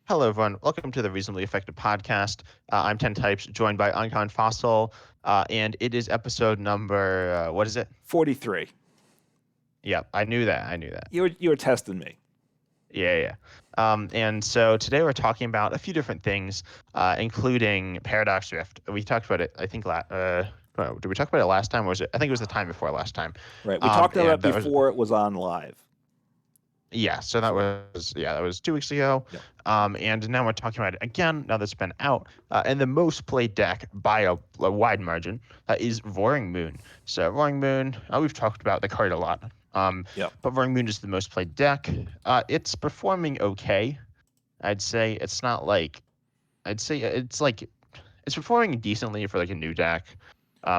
Hello, everyone. Welcome to the Reasonably Effective Podcast. I'm 10 Types, joined by Uncommon Fossil, and it is episode number, what is it? 43. Yeah, I knew that. I knew that. You were testing me. Yeah. And so today we're talking about a few different things, including Paradox Rift. We talked about it, I think, did we talk about it last time, or was it? I think it was the time before last time. Right. We talked about And it that was, before it was on live. yeah, so that was 2 weeks ago. Yep. And now we're talking about it again, now that's been out. And the most played deck by a wide margin is Roaring Moon. So Roaring Moon, we've talked about the card a lot. Yep. But Roaring Moon is the most played deck. It's performing okay. I'd say it's not like, I'd say it's performing decently for like a new deck.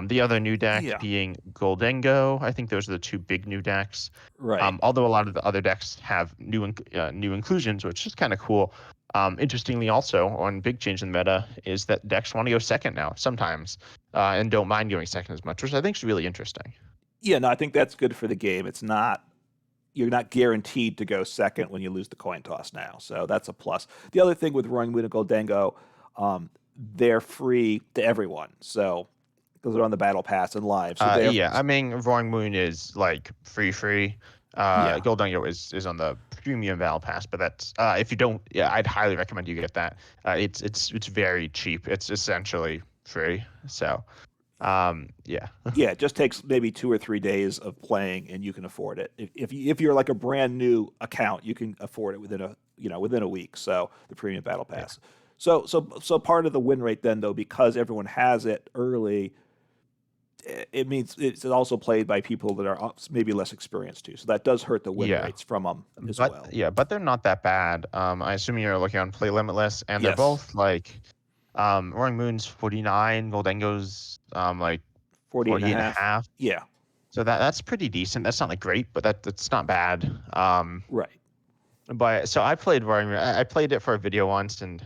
The other new deck Yeah. being Goldengo. I think those are the two big new decks. Right. Although a lot of the other decks have new inclusions, which is kind of cool. Interestingly, also one big change in the meta is that decks want to go second now sometimes, and don't mind going second as much, which I think is really interesting. Yeah, no, I think that's good for the game. You're not guaranteed to go second when you lose the coin toss now. So that's a plus. The other thing with Roaring Moon and Goldengo, they're free to everyone. So because they're on the battle pass and live. So Yeah, I mean, Roaring Moon is like free. Yeah. Goldengo is on the premium Battle Pass, but that's if you don't, yeah, I'd highly recommend you get that. It's very cheap. It's essentially free. So, yeah. Yeah, it just takes maybe 2 or 3 days of playing, and you can afford it. If you're like a brand new account, you can afford it within a week. So the premium battle pass. So part of the win rate then though, because everyone has it early, it means it's also played by people that are maybe less experienced too. So that does hurt the win Yeah. rates from them as But well. yeah, but they're not that bad. I assume you're looking on Play Limitless, and they're Yes. both like, Roaring Moon's 49, Goldengo's like 48 and a half. Yeah, So that's pretty decent. That's not like great, but that's not bad. right. But so I played Roaring Moon. I played it for a video once, and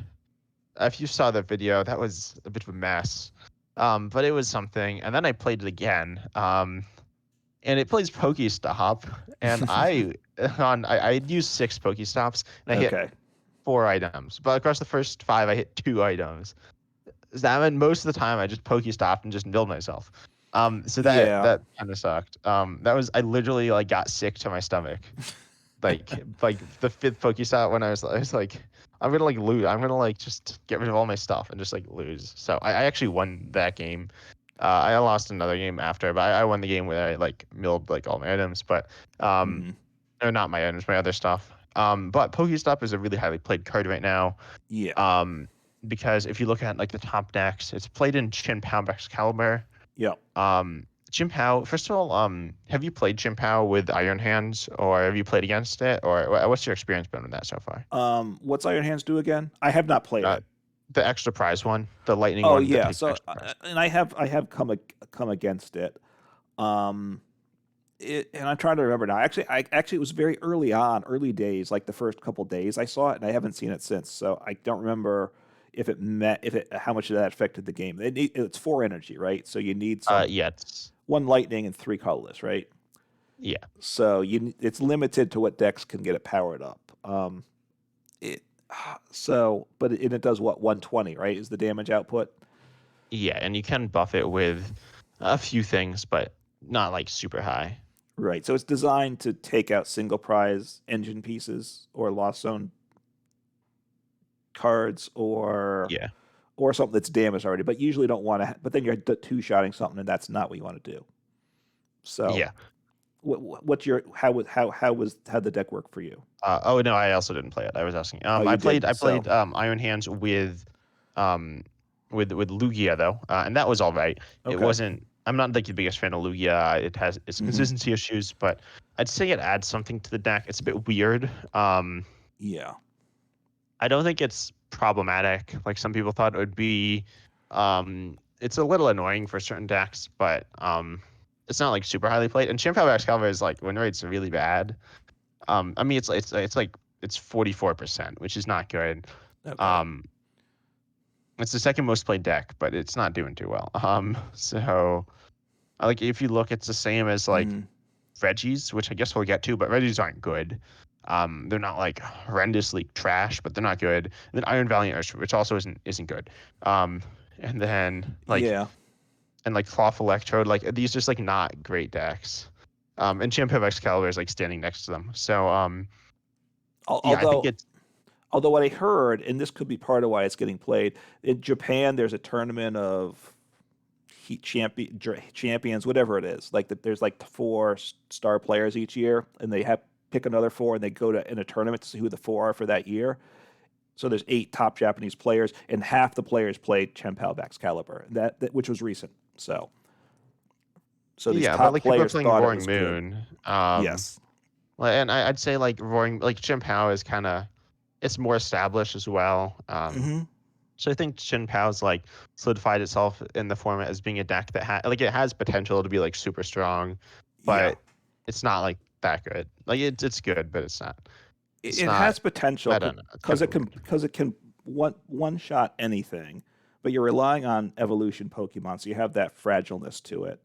if you saw the video, that was a bit of a mess. But it was something. And then I played it again. And it plays Pokestop, and I used 6 Pokestops, and I hit Okay. 4 items. But across the first 5, I hit 2 items. So that meant most of the time I just Pokestopped and just milled myself. So Yeah. that kind of sucked. I literally like got sick to my stomach. like the 5th Pokestop when I was like, I'm gonna like lose. I'm gonna like just get rid of all my stuff and just like lose. So I actually won that game. I lost another game after, but I won the game where I like milled like all my items, but Mhm. or not my items, my other stuff. But Pokestop is a really highly played card right now. Yeah. Because if you look at like the top decks, it's played in Chin Pao Excalibur. Yeah. Chin Pao, first of all, have you played Chin Pao with Iron Hands, or have you played against it, or what's your experience been with that so far? What's Iron Hands do again? I have not played it. The extra prize one, the lightning Oh one. That yeah, takes so extra prize. and I have come against it. And I'm trying to remember now. Actually, it was very early days, like the first couple days I saw it, and I haven't seen it since. So I don't remember how much of that affected the game. It's 4 energy, right? So you need Yeah, it's 1 lightning and 3 colorless, right? yeah. So it's limited to what decks can get it powered up. It but it does what, 120, right? Is the damage output? Yeah, and you can buff it with a few things, but not like super high. Right. So it's designed to take out single prize engine pieces or lost zone cards Yeah. or something that's damaged already. But usually don't want to. But then you're 2-shotting something, and that's not what you want to do. So Yeah. what's your how the deck work for you? Oh no, I also didn't play it. I was asking. Oh, I you played didn't. Iron Hands with Lugia though, and that was all right. It Okay. wasn't. I'm not like the biggest fan of Lugia. It has its Mhm. consistency issues, but I'd say it adds something to the deck. It's a bit weird. Yeah. I don't think it's problematic like some people thought it would be. It's a little annoying for certain decks, but it's not like super highly played. And Chimp Excalibur is like win rate's really bad. I mean it's like it's 44%, which is not good. Okay. It's the second most played deck, but it's not doing too well. So like if you look, it's the same as like Mhm. Reggie's, which I guess we'll get to, but Reggie's aren't good. They're not like horrendously trash, but they're not good. And then Iron Valiant, which also isn't good. Um, and then Yeah. like Cloth Electrode, like these just like not great decks. And Champion of Excalibur is like standing next to them. So yeah, I think Although it's although what I heard, and this could be part of why it's getting played in Japan, there's a tournament of champions, whatever it is. Like that, there's like four star players each year, and they have pick another four, and they go to in a tournament to see who the four are for that year. So there's 8 top Japanese players, and half the players played Chen-Pao Excalibur, that which was recent. So these yeah, but top like people are players playing thought it Roaring was good. Moon. Yes. And I'd say like Roaring like Jim Pao is kind of it's more established as well. Hmm. So I think Shin Pao's like solidified itself in the format as being a deck that like it has potential to be like super strong, Yeah. but it's not like that good. Like it's good, but it's It not has potential I don't know. It's kind of weird. because it can one shot anything, but you're relying on evolution Pokemon, so you have that fragileness to it.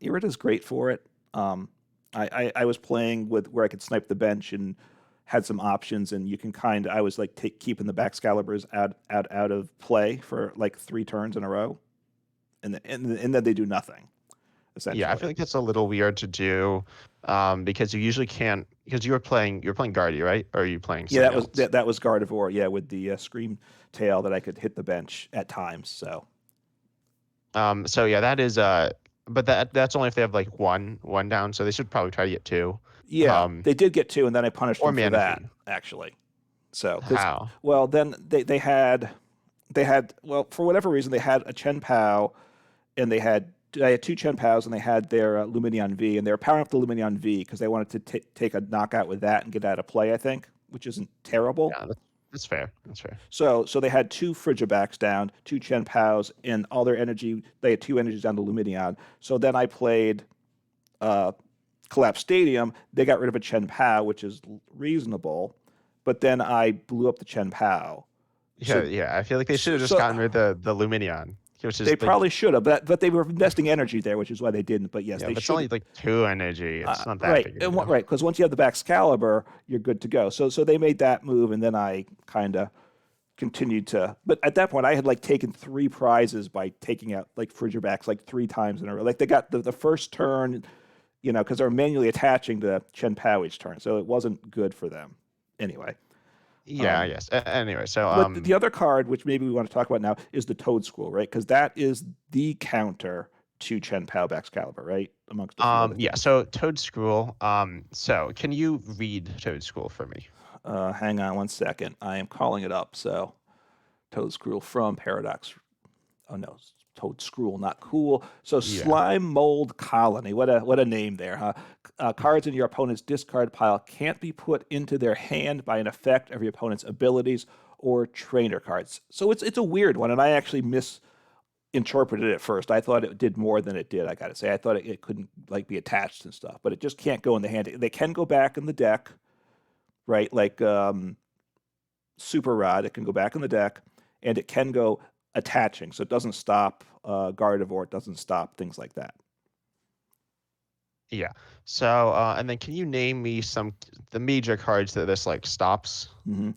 Irrida's great for it. Um, I was playing with where I could snipe the bench and had some options, and you can kind of I was like keeping the Baxcaliburs out of play for like 3 turns in a row, and then they do nothing Yeah, I essentially. feel like that's a little weird to do, because you usually can't because you're playing Guardy, right? Or are you playing Yeah, something else? that was Gardevoir. Yeah, with the Scream tail that I could hit the bench at times. So So yeah, that is but that's only if they have like one down, so they should probably try to get two. yeah, Um, they did get 2, and then I punished or them for that Manaphy. actually. So because How? well, then they had well for whatever reason they had a Chen Pao, and they had 2 Chen Paos, and they had their Luminion V, and they were powering up the Luminion V because they wanted to take a knockout with that and get out of play, I think, which isn't terrible. Yeah, that's fair. That's fair. So they had 2 Frigibacks down, 2 Chen Paos, and all their energy. They had 2 energies down to Luminion. So then I played uh, Collapse Stadium. They got rid of a Chen Pao, which is reasonable, but then I blew up the Chen Pao. Yeah, So yeah. I feel like they should so, have just so gotten rid of the Luminion, which they is like probably should have, but they were investing energy there, which is why they didn't. But yes, yeah, they but it's should. only like 2 energy. It's not that Right, big of a deal. right, because once you have the Baxcalibur, you're good to go. So they made that move, and then I kind of continued to. But at that point, I had like taken 3 prizes by taking out like Frigibacks like 3 times in a row. Like they got the first turn, because they're manually attaching to Chen Pao each turn, so it wasn't good for them. Anyway, Yeah, um, yes. Anyway, so but the other card, which maybe we want to talk about now, is the Toad School, right? Because that is the counter to Chen Pao Baxcalibur, right? Amongst a few other yeah, things. so Toad School. So can you read Toad School for me? Hang on 1 second. I am calling it up. So Toad Scroll from Paradox. Oh no, Toad Scroll, not cool. So Yeah. Slime Mold Colony. What a name there, huh? Cards in your opponent's discard pile can't be put into their hand by an effect of your opponent's abilities or trainer cards. So it's a weird one, and I actually misinterpreted it at first. I thought it did more than it did. I gotta say, I thought it couldn't like be attached and stuff, but it just can't go in the hand. They can go back in the deck, right? Like Super Rod, it can go back in the deck, and it can go attaching, so it doesn't stop Gardevoir, it doesn't stop things like that. Yeah. So and then can you name me the major cards that this like stops? Hmm.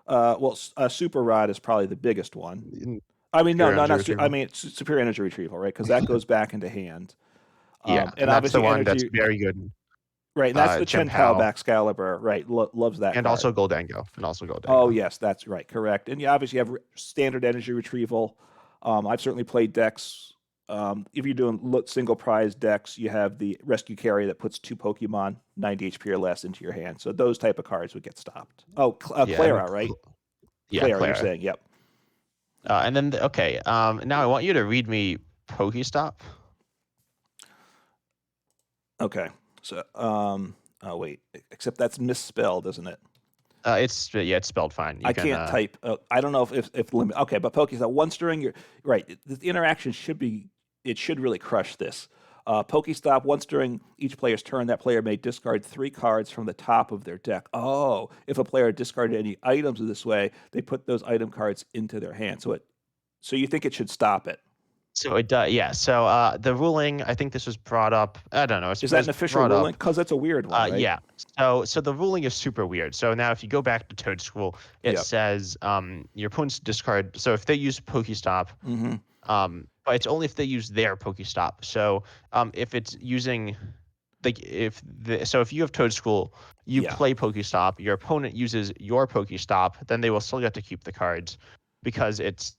Well, Super Rod is probably the biggest one. In I mean, no, Pure no, Energy not I Retrieval? mean it's Superior Energy Retrieval, right? Because that goes back into hand, Yeah, and and that's the obviously one that's energy, very good. right? And that's the Chen Pao Chien-Pao Excalibur, right? Loves that and also card. Goldango and also Oh Goldango. yes, that's right, correct. And you obviously have standard energy retrieval. I've certainly played decks. If you're doing single prize decks, you have the rescue carry that puts 2 Pokemon 90 HP or less into your hand. So those type of cards would get stopped. Oh, Yeah, and Clara, right? yeah, Clara, you're Clara. saying, yep. And then okay, now I want you to read me Pokestop. Okay. So, oh wait, except that's misspelled, isn't it? It's spelled fine. You I can can't type. I don't know if limit. Okay, but Pokestop once during your right, the interaction should be. It should really crush this. Pokestop once during each player's turn, that player may discard 3 cards from the top of their deck. Oh, if a player discarded any items in this way, they put those item cards into their hand. So you think it should stop it? So it does, yeah. So the ruling, I think this was brought up. I don't know. Is It that was an official brought ruling? up. Because that's a weird one, right? Yeah. So the ruling is super weird. So now if you go back to Toad School, it Yep. says your opponent's discard. So if they use Pokestop, Mm-hmm. but it's only if they use their Pokestop. So if it's using like if you have Toad School, you Yeah. play Pokestop, your opponent uses your Pokestop, then they will still get to keep the cards because it's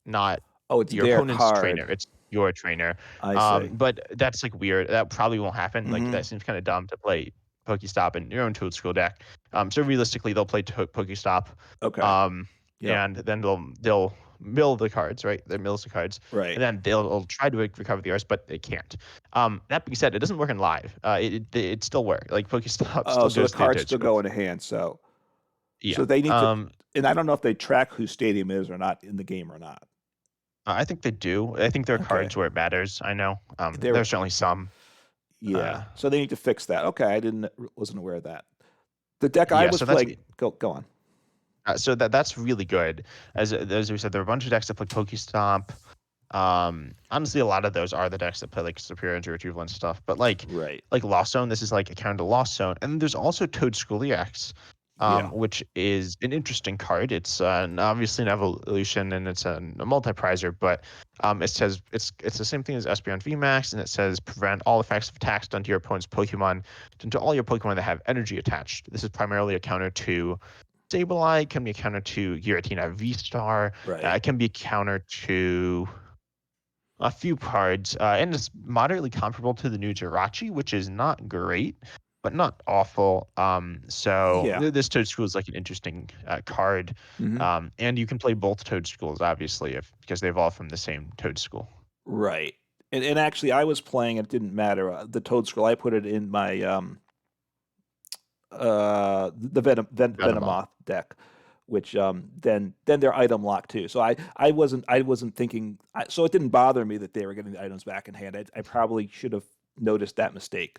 not Oh, it's your their opponent's trainer, card. it's your trainer. I see. But that's like weird. That probably won't happen. Like Mm-hmm. that seems kind of dumb to play Pokestop in your own Toad School deck. So realistically, they'll play Pokestop, Okay. um, Yep. and then they'll mill the cards, right? They mills the cards, Right. and then they'll try to recover the cards, but they can't. That being said, it doesn't work in live. It still works. Like Pokestop Oh, still so the goes through cards Toad still School. go in hand. So Yeah. they need to, and I don't know if they track who Stadium is or not in the game or not. I think they do. I think there are Okay. cards where it matters. I know. They're There's certainly some. Yeah. Uh, So they need to fix that. Okay, I didn't wasn't aware of that. The deck I yeah. was So that's playing. Go on. that's really good. As we said, there are a bunch of decks that play Pokestop. Honestly, a lot of those are the decks that play like Superior and Retrieval and stuff. But Right. like Lost Zone, this is like a counter to Lost Zone, and there's also Toad School EX, Yeah. which is an interesting card. It's obviously an evolution and it's a multi-prizer, but it says it's the same thing as Espeon VMAX, and it says prevent all effects of attacks done to your opponent's Pokemon done to all your Pokemon that have energy attached. This is primarily a counter to Sableye, can be a counter to Giratina V-Star, Right. it can be a counter to a few cards, and it's moderately comparable to the new Jirachi, which is not great, but not awful. So Yeah. this Toad School is like an interesting card, Hmm. and you can play both Toad Schools obviously if because they evolved from the same Toad School. Right. And actually, I was playing. It didn't matter. The Toad Scroll. I put it in my the Venomoth. Venomoth deck, which then they're item locked too. So I wasn't thinking. So it didn't bother me that they were getting the items back in hand. I probably should have noticed that mistake,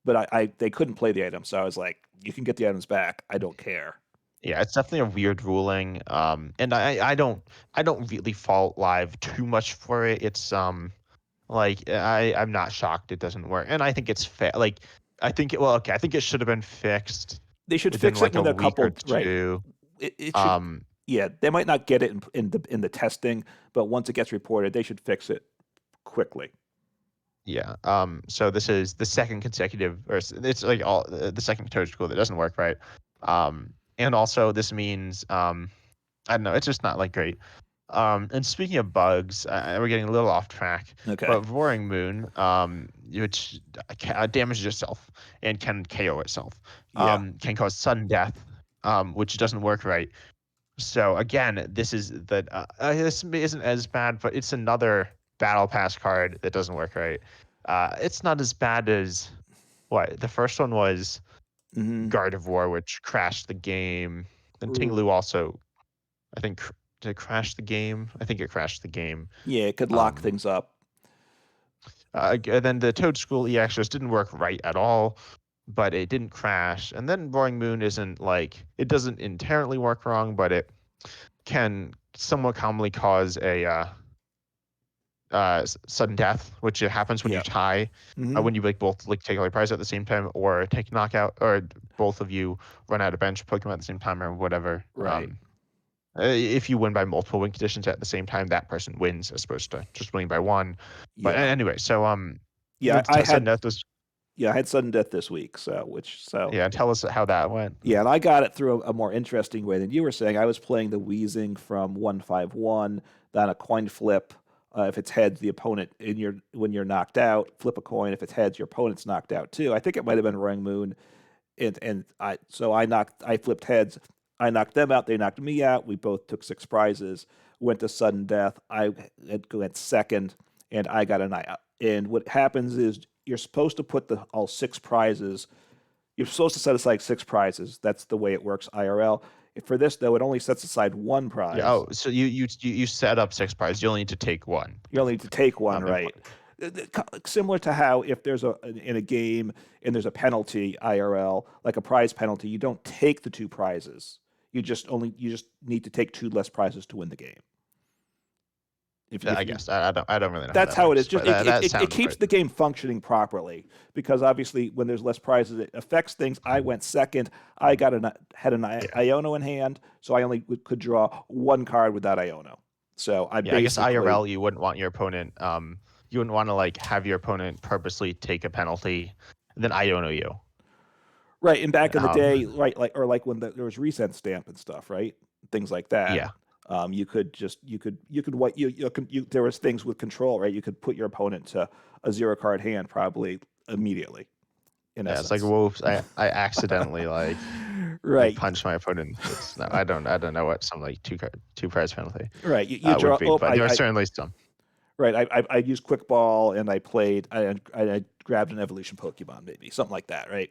but I they couldn't play the items, so I was like, you can get the items back. I don't care. Yeah, it's definitely a weird ruling. And I don't really fault Live too much for it. It's like I'm not shocked it doesn't work, and I think it's fair. Like I think it, well, okay, I think it should have been fixed They should within fix it like a when they're week or coupled. Right. two. It should. Um, Yeah, they might not get it in the testing, but once it gets reported, they should fix it quickly. yeah. So this is the second consecutive, or it's like all the second Toad School that doesn't work right. And also this means I don't know, it's just not like great. And speaking of bugs, we're getting a little off track, Okay. but Roaring Moon, which damages itself and can KO itself, Yeah. can cause sudden death, which doesn't work right. So again, this isn't as bad, but it's another Battle Pass card that doesn't work right. It's not as bad as what the first one was, Hmm. Guard of War, which crashed the game. Then Tinglu also, I think, did it crash the game? I think it crashed the game. Yeah, it could lock Um, things up. and then the Toad School EX just didn't work right at all, but it didn't crash. And then Roaring Moon isn't like it doesn't inherently work wrong, but it can somewhat commonly cause a sudden death, which it happens when you Yeah. tie, Hmm. when you like both like take all your prize at the same time, or take knockout, or both of you run out of bench Pokemon at the same time, or whatever. Right. If you win by multiple win conditions at the same time, that person wins as opposed to just winning by one. But Yeah. anyway, so Yeah. I sudden had death was yeah I had sudden death this week. yeah. Tell us how that went. Yeah, and I got it through a more interesting way than you were saying. I was playing the Wheezing from 151, then a coin flip. If it's heads, the opponent when you're knocked out, flip a coin. If it's heads, your opponent's knocked out too. I think it might have been Roaring Moon, and I flipped heads. I knocked them out. They knocked me out. We both took six prizes. Went to sudden death. I went second, and I got an eye out. And what happens is you're supposed to put the all six prizes you're supposed to set aside six prizes. That's the way it works IRL. For this, though, it only sets aside one Yeah. prize. Oh, so you set up six prizes. You only need to take one. You only need to take one, And right? Similar to how if there's in a game and there's a penalty IRL, like a prize penalty, you don't take the two prizes. You just need to take two less prizes to win the game. I guess I don't really know how That's that how it is. works, Just but that it sounds keeps right. the game functioning properly because obviously when there's less prizes, it affects things. I went second. I had an Yeah, Iono in hand, so I only could draw one card without Iono. So I yeah. I guess basically IRL, you wouldn't want your opponent. You wouldn't want to like have your opponent purposely take a penalty, and then Iono you. right. And back in the Um, day, right, like when there was resent stamp and stuff, right, things like that. yeah, You could just you could what you there was things with control, right? You could put your opponent to a 0 card hand probably immediately, in yeah. It's like essence. whoops, I accidentally like Right. punch my opponent in the face. No, I don't know what some like two prize penalty Right. You would draw. be, Oh, but there are certainly some. right. I used quick ball and I played. I grabbed an evolution Pokemon, maybe something like that. Right.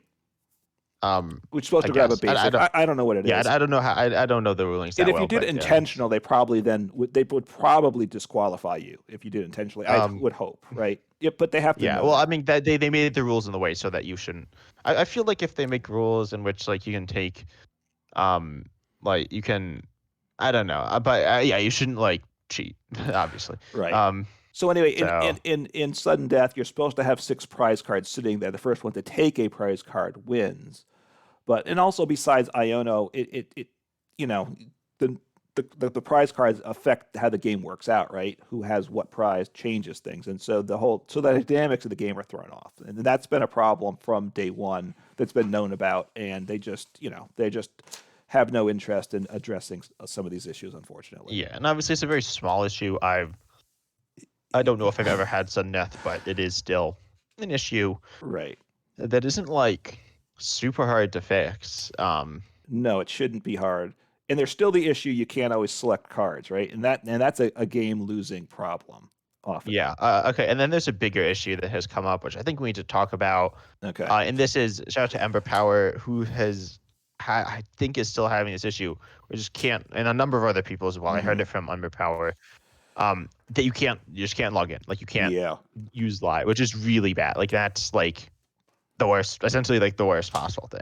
We're supposed I to grab a guess I basic. don't. I don't know what it Yeah, is. I don't know how. I don't know the rulings And that if you well, did it but yeah, intentional, they probably they would probably disqualify you if you did it intentionally. I um, would hope, right? Yeah, but they have to yeah. know Well, I that. mean that they made the rules in the way so that you shouldn't. I feel like if they make rules in which like you can take, um, like you can, I don't know, but yeah, you shouldn't like cheat, obviously. Right. Um, So anyway, so in sudden death, you're supposed to have 6 prize cards sitting there. The first one to take a prize card wins. But and also besides Iono, it you know the, the prize cards affect how the game works out, right? Who has what prize changes things, and so the dynamics of the game are thrown off, and that's been a problem from day one that's been known about, and they just have no interest in addressing some of these issues, unfortunately. yeah, and obviously it's a very small issue. I don't know if I've ever had sudden death, but it is still an issue Right. that isn't like super hard to fix. No, it shouldn't be hard. And there's still the issue you can't always select cards, right? And that's a game losing problem often. Yeah. Okay. And then there's a bigger issue that has come up, which I think we need to talk about. Okay. And this is shout out to Ember Power, who I think is still having this issue. We just can't, and a number of other people as well. I heard Hmm. it from Ember Power. That you just can't log in. Like you can't Yeah. use live, which is really bad. Like that's like the worst, essentially like the worst possible thing.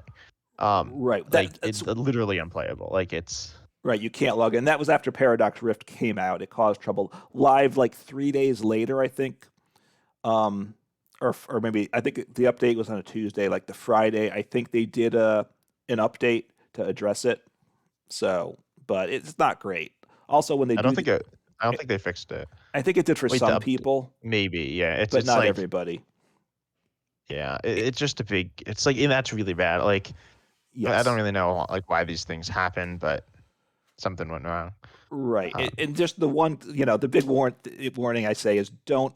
Right. Like That's it's literally unplayable. Like it's right. You can't log in. That was after Paradox Rift came out. It caused trouble. Live like 3 days later, I think. Um, or maybe I think the update was on a Tuesday. Like the Friday, I think they did an update to address it. So, but it's not great. Also, when they I do, don't think it. I don't think they fixed it. I think it did for Wait, some people, maybe yeah. but It's not like everybody. yeah. It's just a big. It's like and that's really bad. Like I don't Yes. really know like why these things happen, but something went wrong. Right. Um, And just the one, the big warning I say is don't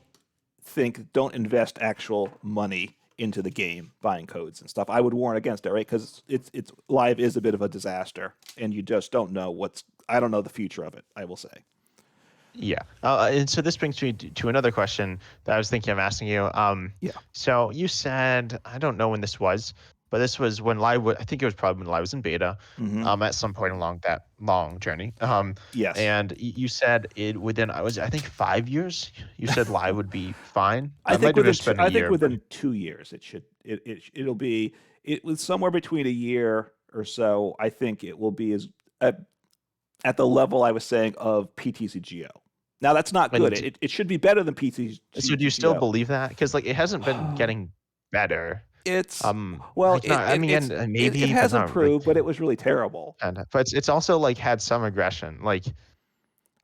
invest actual money into the game buying codes and stuff. I would warn against it, right? Because it's live is a bit of a disaster, and you just don't know I don't know the future of it. I will say. Yeah. And so this brings me to another question that I was thinking of asking you. Yeah. So you said, I don't know when this was, but this was when I think it was probably when live was in beta, Hmm. at some point along that long journey. Yes. And you said it within, I think 5 years, you said live would be fine. I It think might have within just two, been a I think year, but within 2 years it should it'll be it was somewhere between a year or so. I think it will be at the level I was saying of PTCGO. Now that's not good. and It should be better than so do you still PTCGO. believe that? Because like it hasn't been getting better. It's well, Like not, I mean, and it maybe, but has not like improved, but it was really terrible. kind of. But it's also like had some aggression. Like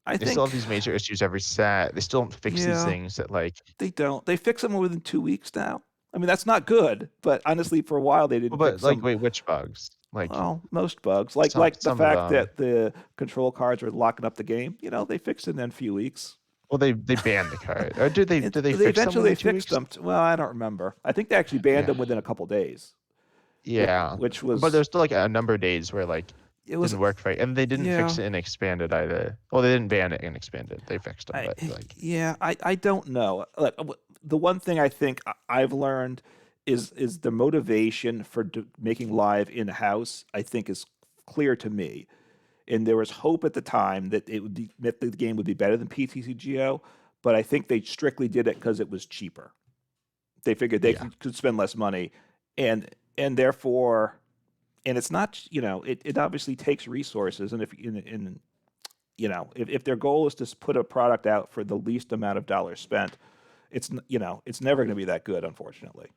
I they still think, have these major issues every set. They still don't fix these yeah, things that like. they don't. They fix them within 2 weeks now. I mean, that's not good, but honestly, for a while they Well, didn't but fix like, them. wait, which bugs? Like Well, most bugs, like the some of fact them. that the control cards are locking up the game. They fixed it in a few weeks. Well, they banned the card, or did they They fix them eventually within they two fixed weeks? them. Well, I don't remember. I think they actually banned Yeah, them within a couple days, yeah. which But was there's still like a number of days where like it was didn't work right, and they didn't yeah. fix it and expand it either. Well, they didn't ban it and expand it. They fixed them, I but like yeah, I don't know. Look, the one thing I think I've learned is the motivation for making live in house. I think is clear to me, and there was hope at the time that that the game would be better than PTCGO, but I think they strictly did it because it was cheaper. They figured they yeah, could spend less money, and therefore, and it's not it obviously takes resources, and if in if their goal is to put a product out for the least amount of dollars spent, it's never going to be that good, unfortunately.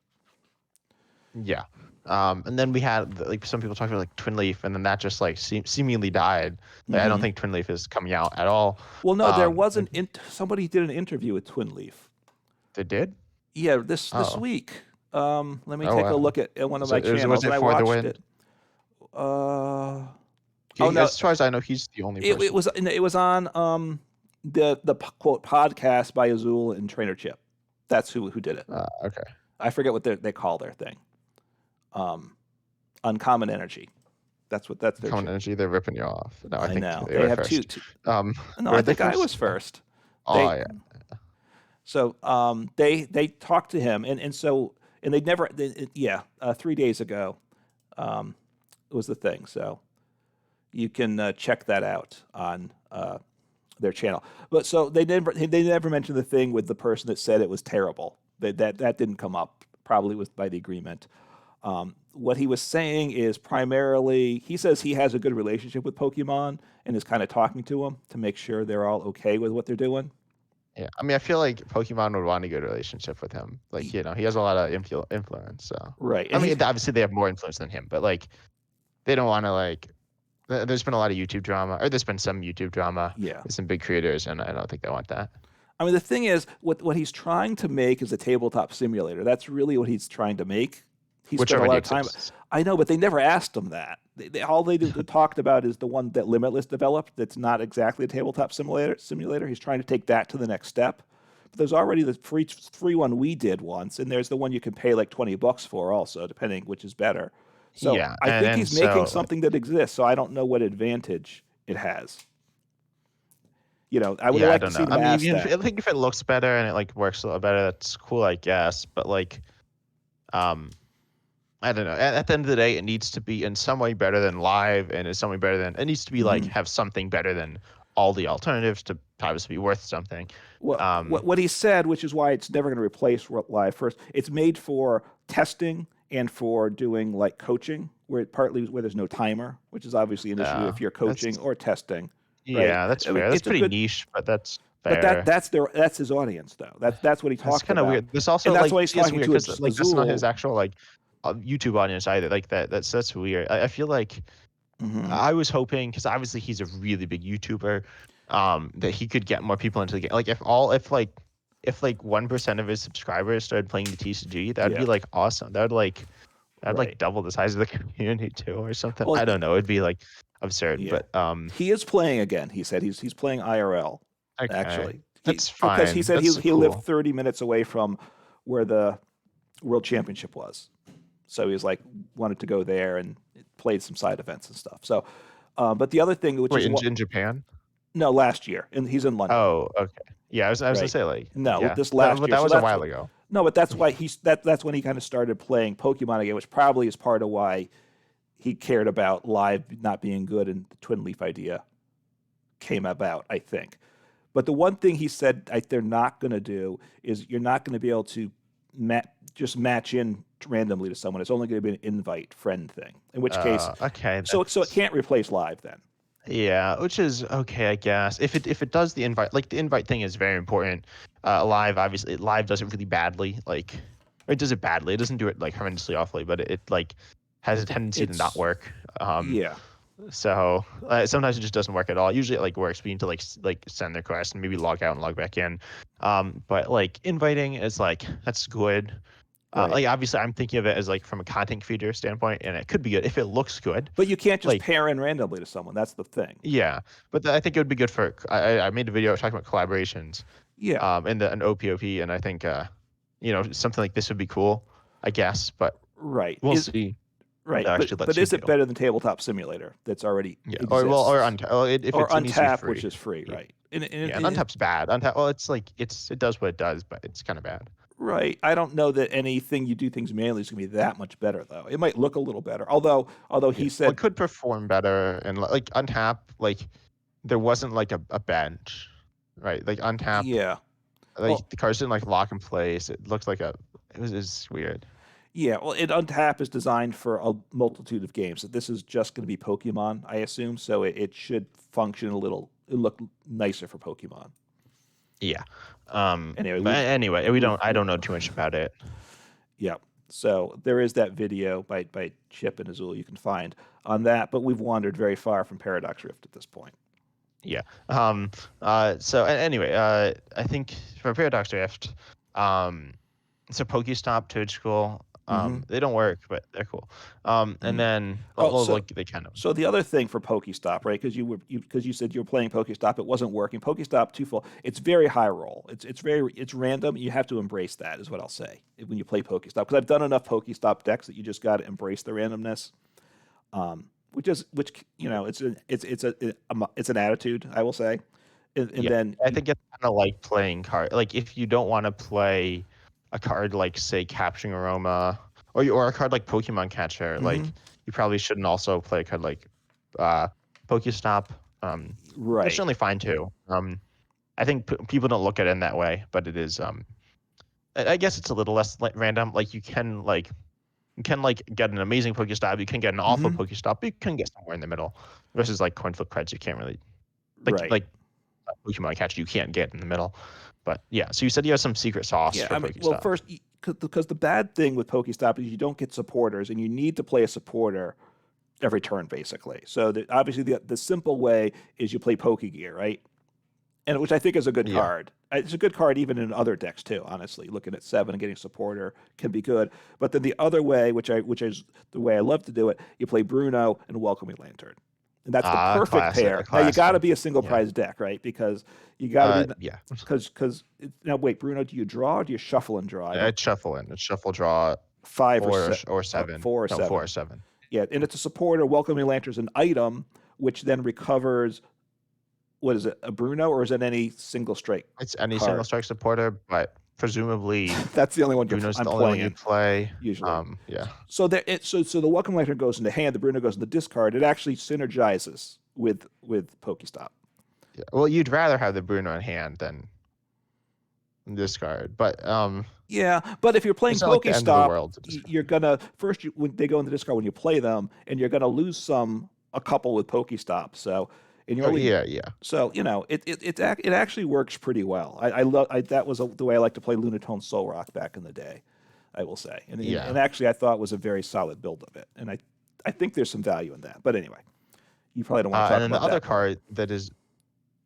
Yeah. And then we had like some people talking about like Twin Leaf, and then that just like seemingly died. Like, I don't Hmm. think Twin Leaf is coming out at all. Well, no, there was And somebody did an interview with Twin Leaf. they did. Yeah, this Oh, week. Let me oh take a wow. look at one of So my was channels, and it I for the watched win? it. Oh no, As far as I know, he's the only it person. was on the quote podcast by Azul and Trainer Chip. That's who did it. Okay. I forget what they call their thing. Um, Uncommon Energy. That's their Common chip. Energy, they're ripping you off. No, I I think know they they were have two. first. two no, I Were they think I first? was first. Oh They yeah. so they talked to him and they'd never 3 days ago was the thing. So you can check that out on their channel. But so they never mentioned the thing with the person that said it was terrible. That didn't come up. Probably was by the agreement. What he was saying is primarily he says he has a good relationship with Pokemon and is kind of talking to them to make sure they're all okay with what they're doing. Yeah. I mean, I feel like Pokemon would want a good relationship with him. Like, Y- he has a lot of influence. So, Right, I and he's mean, obviously they have more influence than him, but like, they don't want to like. There's been a lot of YouTube drama, or there's been some YouTube drama yeah. with some big creators, and I don't think they want that. I mean, the thing is, what he's trying to make is a tabletop simulator. That's really what he's trying to make. He Which spent a lot already of time. exists. I know, but they never asked him that. All they talked about is the one that Limitless developed. That's not exactly a tabletop simulator. He's trying to take that to the next step. But there's already the free one we did once, and there's the one you can pay like $20 for, also, depending which is better. So Yeah, I think and he's making so like, something that exists. So I don't know what advantage it has. I would yeah, I like to don't see know. them I mean, ask even if, that. I think if it looks better and it like works a little better, that's cool, I guess. But like, um, I don't know. At the end of the day, it needs to be in some way better than live, and in some way better than it needs to be like Mhm. have something better than all the alternatives to obviously be worth something. Well, Um, what he said, which is why it's never going to replace live first, it's made for testing and for doing like coaching, where there's no timer, which is obviously an issue if you're that's coaching or testing, right? yeah, that's I mean, fair. That's it's a pretty good, niche, but that's but fair. that's his audience though. That's what he That's talked kind of about, weird. This and also that's like why he's see, it's talking weird to because like that's not his Azul. actual like YouTube audience either. Like that's weird. I feel like Hmm. I was hoping because obviously he's a really big YouTuber, that he could get more people into the game. Like if like 1% of his subscribers started playing the TCG, that would be Yeah, like awesome. That'd like right. double the size of the community too, or something. Well, I don't know. It'd be like absurd, yeah, but he is playing again. He said he's playing IRL okay, actually. that's Because he fine. said That's he lived cool. 30 minutes away from where the World Championship was. So he was like wanted to go there and played some side events and stuff. So, but the other thing, which Wait, is what in Japan? no, last year, and he's in London, Oh, okay. Yeah, I was gonna right? say like No, yeah, this last but year. that So was a that's while what. ago. No, but that's why that's when he kind of started playing Pokemon again, which probably is part of why he cared about live not being good and the Twin Leaf idea came about, I think. But the one thing he said they're not going to do is you're not going to be able to just match in randomly to someone. It's only going to be an invite friend thing. In which case, Okay, so it that's can't replace live then. yeah, which is okay, I guess. If it does the invite, like the invite thing is very important. Live, obviously, live does it really badly. Like, or it does it badly. It doesn't do it like horrendously awfully, but it like has a tendency to not It's work. Um, yeah, so sometimes it just doesn't work at all. Usually it like works. We need to like send the request and maybe log out and log back in. But like inviting is like that's good. right. Like obviously I'm thinking of it as like from a content creator standpoint, and it could be good if it looks good. But you can't just Like pair in randomly to someone. That's the thing. yeah, but I think it would be good for. I made a video talking about collaborations, Yeah, in the an OPOP, and I think something like this would be cool, I guess. But right. we'll see if Right. that But actually but lets you is it do. better than Tabletop Simulator that's already Yeah, or exists? if Or it needs to be Untap, which free. is free, Yeah, right? yeah, and Untap's bad. Untap, well, it's like it does what it does, but it's kind of bad. Right. I don't know that anything you do things manually is going to be that much better, though. It might look a little better. Although Yeah, he well, it said, could perform better, and like Untap, like there wasn't like a bench, right? Like Untap, yeah, like well, the cards didn't like lock in place. It looked like it's weird. yeah, well, Untap is designed for a multitude of games. This is just going to be Pokemon, I assume, so it should function a little look nicer for Pokemon. Yeah. Anyway, But anyway, we've I don't know too much about it. yeah. So there is that video by Chip and Azul you can find on that, but we've wandered very far from Paradox Rift at this point. Yeah. So anyway, I think for Paradox Rift, so Pokestop, Toad Mm-hmm. they don't work, but they're cool. And then well, So like they kind of. so the other thing for Pokestop, right? Because you said you were playing Pokestop, it wasn't working. Pokestop twofold. It's very high roll. It's random. You have to embrace that, is what I'll say when you play Pokestop. Because I've done enough Pokestop decks that you just got to embrace the randomness. Which it's an attitude, I will say. And Yeah, then I think it's kind of like playing card. Like if you don't want to play a card like say Capturing Aroma or a card like Pokemon Catcher, Mhm. like you probably shouldn't also play a card like uh Pokestop. That's Right. certainly fine too. I think people don't look at it in that way, but it is I guess it's a little less random. Like you can like get an amazing Pokestop, you can get an awful Hmm. Pokestop, you can get somewhere in the middle. Versus like coin flip cards, you can't really like Right. like Pokemon Catcher, you can't get in the middle. But yeah, so you said you have some secret sauce Yeah, for I mean, well, Pokestop. first, because the bad thing with Pokestop is you don't get supporters, and you need to play a supporter every turn, basically. So obviously, the simple way is you play Pokegear, right? And which I think is a good Yeah. card. It's a good card even in other decks too. Honestly, looking at 7 and getting supporter can be good. But then the other way, which is the way I love to do it, you play Bruno and Welcoming Lantern, and that's the perfect A pair. Now you got to classic. be a single Yeah. prize deck, right? Because you got to be Yeah. because now wait, Bruno, do you draw or do you shuffle and draw? I don't I'd shuffle in. I'd shuffle draw 5 four or or seven. 4 or No, 4 or 7. 7. Yeah, and it's a supporter. Welcoming Lantern's an item, which then recovers. What is it? A Bruno or is it any single strike It's any single card? strike supporter, but presumably That's the only one Bruno's I'm the only one you playing play. usually. Yeah. So the Welcome Lantern goes into hand, the Bruno goes into discard. It actually synergizes with Pokestop. Yeah. Well, you'd rather have the Bruno in hand than discard, but Yeah, but if you're playing it's not like the end of the Pokestop, world to discard. you're gonna first when they go into discard when you play them, and you're gonna lose a couple with Pokestop. So and you're Oh only yeah, yeah. so it actually works pretty well. I love that was the way I like to play Lunatone Soul Rock back in the day. I will say, Yeah. and actually I thought it was a very solid build of it, and I think there's some value in that. But anyway, you probably don't want to And talk then the about other that more. card that is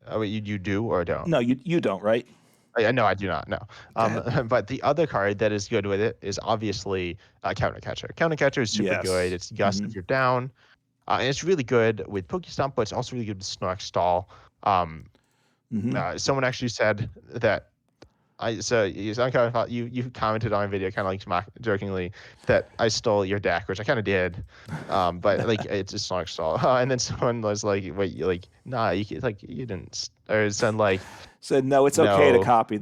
oh wait, you do or don't? No, you don't, right? No, I do not. No. Go ahead. But the other card that is good with it is obviously Counter Catcher. Counter Catcher is super good. Yes. It's Gust Hmm. if you're down, and it's really good with Pokestomp, but it's also really good with Snorlax Stall. Um, Hmm. Someone actually said that you commented on a video kind of like jokingly that I stole your deck, which I kind of did, but like it's a Snorlax Stall, and then someone was like, wait, you like nah, you didn't, or someone like Said no, it's okay to no, copy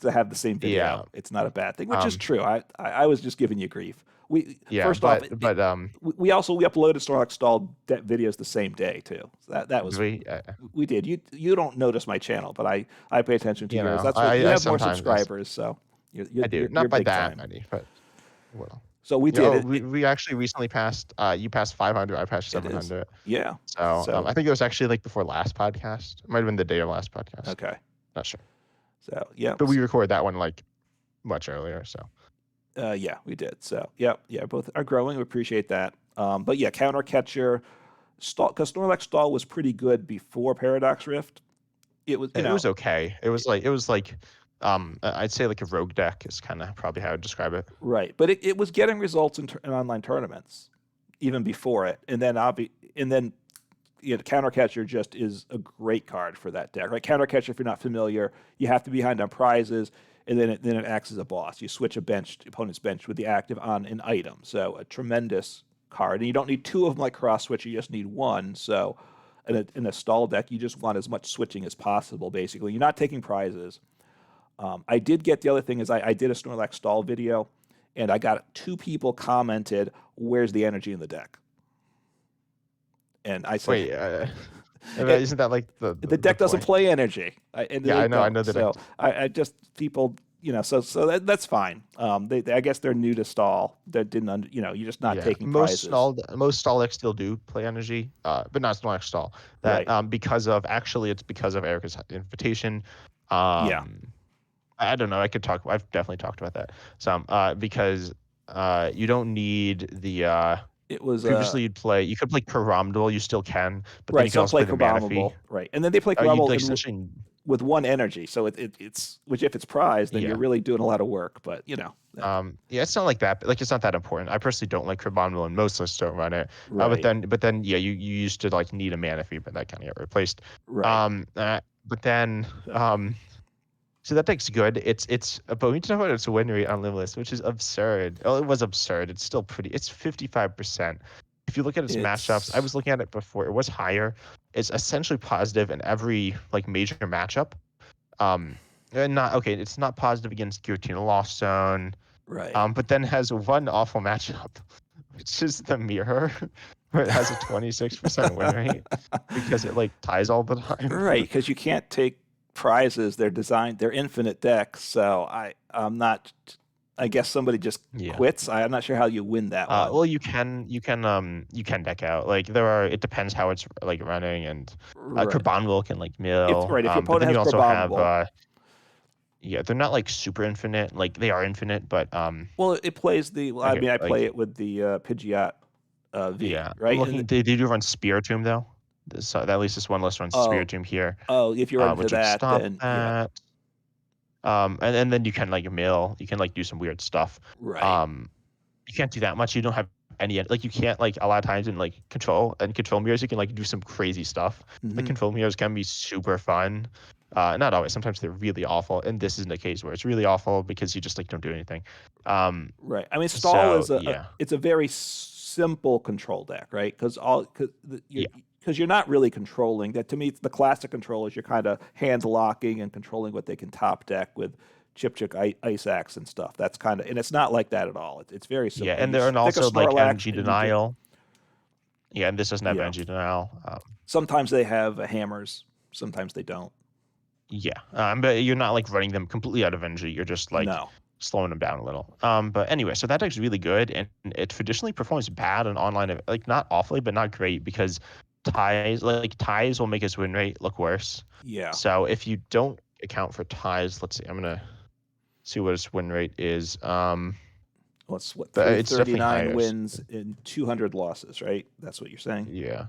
to have the same yeah, video. It's not a bad thing, which is um, true. I was just giving you grief. We yeah, first off, we uploaded Snorlax Stall videos the same day too. So that was we we did. You don't notice my channel, but I pay attention to you yours. know That's what you I have more sometimes subscribers, so I do you're not by big that time. many, but well. So we You did know, it. we actually recently passed. You passed 500. I passed It is 700. yeah. So So I think it was actually like before last podcast. It might have been the day of last podcast. okay. Not sure. So yeah. But we recorded that one like much earlier. So Yeah, we did. So yeah, both are growing. We appreciate that. But yeah, counter catcher, stall because Snorlax Stall was pretty good before Paradox Rift. It was it was okay. It was like I'd say like a rogue deck is kind of probably how I'd describe it. right, but it was getting results in online tournaments even before it, and then counter catcher just is a great card for that deck. Right, counter catcher, if you're not familiar, you have to be behind on prizes. And then it acts as a boss. You switch opponent's bench with the active on an item. So a tremendous card. And you don't need two of them like cross switch. You just need one. So in a stall deck, you just want as much switching as possible. Basically, you're not taking prizes. I did get the other thing is I did a Snorlax Stall video, and I got 2 people commented, "Where's the energy in the deck?" And I said, Wait, isn't that like the deck doesn't point? play energy, and Yeah, they I don't. know the deck. So I just people that's fine. I guess they're new to stall. That didn't, you're just not Yeah, taking prizes. most stall decks still do play energy, but not Snorlax Stall. That Right. it's because of Erica's invitation. Yeah. I don't know. I've definitely talked about that some. Because you don't need the It was previously you could play Karamdol, you still can, but then right. you can Some also play play the mana fee. Crabominable, right, and then they play You'd Crabominable like essentially with one energy. So it's which if it's prized, then you're yeah. really doing a lot of work. But Yeah, it's not like that. Like it's not that important. I personally don't like Crabominable, and most lists don't run it. But right, then, yeah, you used to like need a mana fee, but that kind of got replaced. right. But then, so that deck's good. But we need to talk about its win rate on Limitless, which is absurd. Oh, it was absurd. It's still pretty. It's 55%. If you look at its matchups, I It's was looking at it before. It was higher. It's essentially positive in every like major matchup. Um, and not okay. It's not positive against Giratina Lost Zone. right, But then has one awful matchup, which is the mirror, where it has a 26% win rate because it like ties all the time. right, because you can't take prizes. They're infinite decks. So I'm not. I guess somebody just Yeah. quits. I'm not sure how you win that one. Well, you can deck out. Like it depends how it's like running, and Right. Carbonville can like If mill. right, if your But opponent then has you also have Crabominable, yeah, they're not like super infinite. Like they are infinite, but well, it plays the. I okay, mean, I play like it with the Pidgeot V, yeah. I'm right? looking. They do run Spiritomb though. At least this one list runs Oh, Spiritomb here, oh, if you're into which would that, stop then yeah, that. And then you can like mill. You can like do some weird stuff. right. Um, you can't do that much. You don't have any like you can't like a lot of times in like control mirrors you can like do some crazy stuff. Like Hmm. control mirrors can be super fun. Not always. Sometimes they're really awful, and this isn't a case where it's really awful because you just like don't do anything. Um, Right. I mean, stall so is a yeah, it's a very simple control deck, right? yeah, Because you're not really controlling that. To me, it's the classic control is you're kind of hand locking and controlling what they can top deck with Ice Axe and stuff. That's kind of, and it's not like that at all. It's very yeah, simple. and You there and stick a also like Snorlax energy and you just denial. Yeah, and this doesn't have yeah. energy denial. Sometimes they have hammers. Sometimes they don't. Yeah, but you're not like running them completely out of energy. You're just like No. slowing them down a little. But anyway, so that deck's really good, and it traditionally performs bad in online, like not awfully, but not great because ties will make its win rate look worse. Yeah. So if you don't account for ties, let's see, I'm gonna see what its win rate is. What's what But it's definitely 339 higher. wins and 200 losses, right? That's what you're saying. Yeah,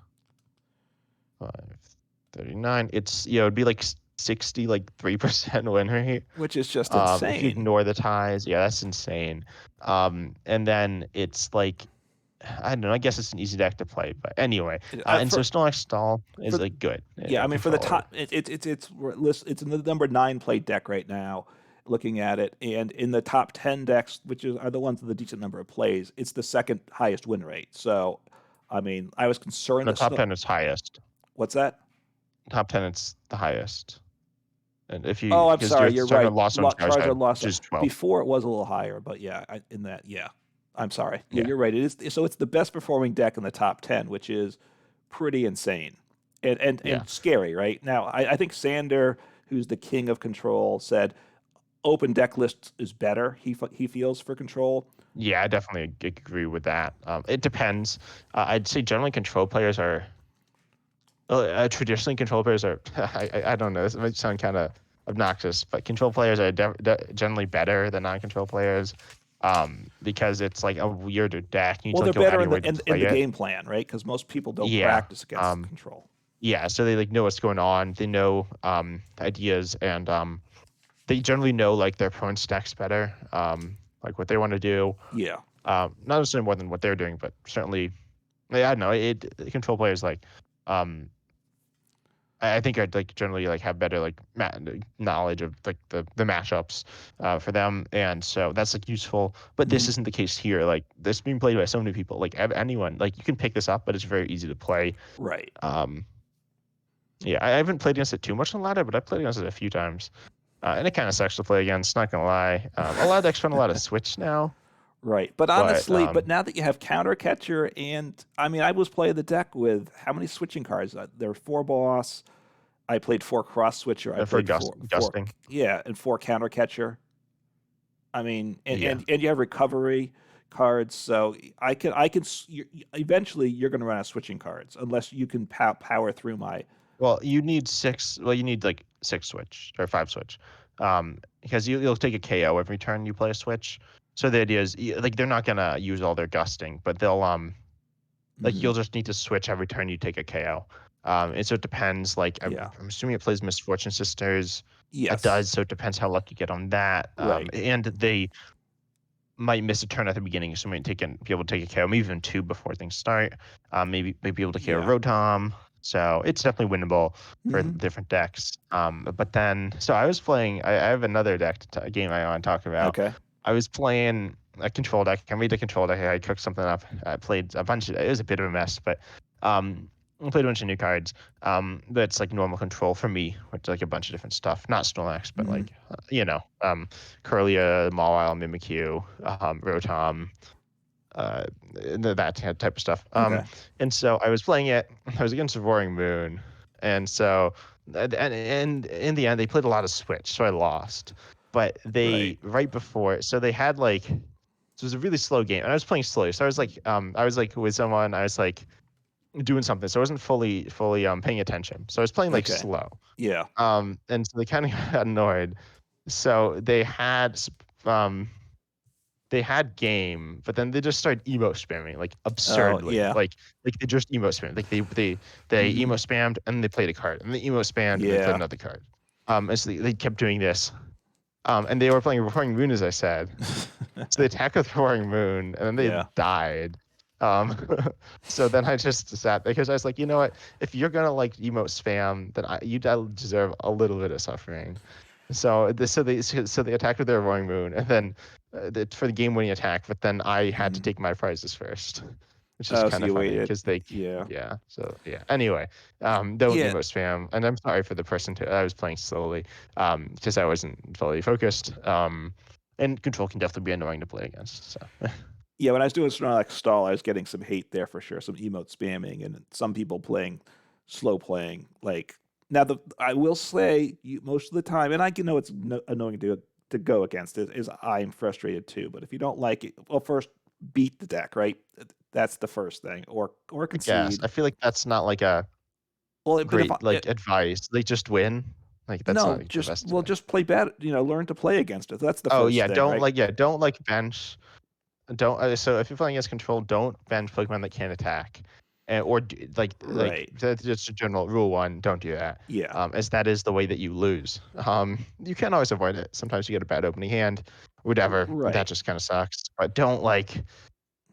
539. It'd be like 60, like 3% win rate. Which is just If you insane. ignore the ties, yeah, that's insane. And then it's like, I don't know. I guess it's an easy deck to play, but anyway. And so For Snorlax Stall is for like good yeah, I mean for the control. top, it's in the number 9 played deck right now. Looking at it, and in the top 10 decks, are the ones with a decent number of plays, it's the second highest win rate. So, I mean, I was concerned The that top 10 is highest. what's that? Top 10, it's the highest. And Oh, I'm because sorry, you're you're talking right. about Lost Zone Charizard lost which is 12. before it was a little higher, but yeah, in that, yeah. I'm sorry. Yeah, Yeah. you're right. It is so it's the best performing deck in the top 10, which is pretty insane Yeah. and scary, right? Now, I think Sander, who's the king of control, said open deck list is better. He feels for control. Yeah, I definitely agree with that. It depends. I'd say generally control players are traditionally control players are I don't know, this might sound kind of obnoxious, but control players are generally better than non-control players, because it's like a weirder deck. You need Well, to they're like go better in anywhere to in play the it. game plan, right? Because most people don't Yeah, practice against control. yeah, so they like know what's going on, they know the ideas, and they generally know like their opponent's decks better, like what they want to do, Yeah. not necessarily more than what they're doing, but certainly, yeah, I don't know, control players like um I think I'd like generally like have better like knowledge of like the mashups for them, and so that's like useful. But this Mhm. isn't the case here. Like this being played by so many people, like anyone, like you can pick this up, but it's very easy to play. Right. Um, yeah, I haven't played against it too much on ladder, but I've played against it a few times, and it kind of sucks to play against. Not gonna lie, a lot of decks run a lot of switch now, Right. But but honestly, but now that you have counter catcher and I mean, I was playing the deck with how many switching cards? There were 4 boss. I played 4 cross switcher. I for played four gusting, yeah, and 4 counter catcher. I mean, Yeah. and you have recovery cards, so eventually you're going to run out of switching cards unless you can power through my. Well, you need six. Well, you need like six switch or five switch, because you'll take a KO every turn you play a switch. So the idea is like they're not gonna use all their gusting, but they'll like Mhm. you'll just need to switch every turn you take a KO. And so it depends. Like Yeah. I'm assuming it plays Misfortune Sisters. It Yes. does. So it depends how lucky you get on that. Right. And they might miss a turn at the beginning, so might be able to take a KO, maybe even two before things start. Maybe be able to KO Yeah. Rotom. So it's definitely winnable for Mhm. different decks. But then, so I was playing. I have another a game I want to talk about. Okay. I was playing a control deck. I made a control deck. I cooked something up. I played a bunch. It was a bit of a mess, but I played a bunch of new cards. That's like normal control for me, which like a bunch of different stuff. Not Snorlax, but Mhm. like Curlia, Mawile, Mimikyu, Rotom, uh, that type of stuff. Okay. And so I was playing it. I was against Roaring Moon, and so and in the end they played a lot of Switch, so I lost. But Right. they right before, so they had like so it was a really slow game, and I was playing slowly. So I was like with someone, I was like doing something, so I wasn't fully paying attention. So I was playing like Okay. slow. Yeah. And so they kind of got annoyed. So um they had game, but then they just started emo spamming like Oh, absurdly. yeah. Like they just emo spammed. Like they Mhm. emo spammed and they played a card. And they emo spammed and they played Yeah. another card. And so they kept doing this. And they were playing Roaring Moon, as I said. So they attacked with Roaring Moon, and then they Yeah. died. Um, so then I just sat because I was like, you know what? If you're gonna like emote spam, then you deserve a little bit of suffering. So they attacked with their Roaring Moon, and then for the game-winning attack. But then I had to Mhm. take my prizes first, which is Oh, so kind of you funny waited. because they, Yeah. yeah. So yeah. Anyway, don't Yeah. emote spam, and I'm sorry for the person I was playing slowly, because I wasn't fully focused. And control can definitely be annoying to play against. So Yeah, when I was doing Snorlax Stall, I was getting some hate there for sure, some emote spamming, and some people playing slow playing. Like now, the I will say most of the time, and I can know it's annoying to go against it. Is I'm frustrated too. But if you don't like it, well, first beat the deck, right? That's the first thing, or I guess concede. I feel like that's not like a Well, but if great like advice. Like just win. Like that's not no, like the just best well, advice. just play bad. Learn to play against it. That's the Oh first yeah, thing, right? don't like bench. Don't so if you're playing against control, don't bench Pokemon that can't attack, and like Right. that's just a general rule one. Don't do that. Yeah. As that is the way that you lose. You can't always avoid it. Sometimes you get a bad opening hand, whatever. That Right. just kind of sucks. But don't like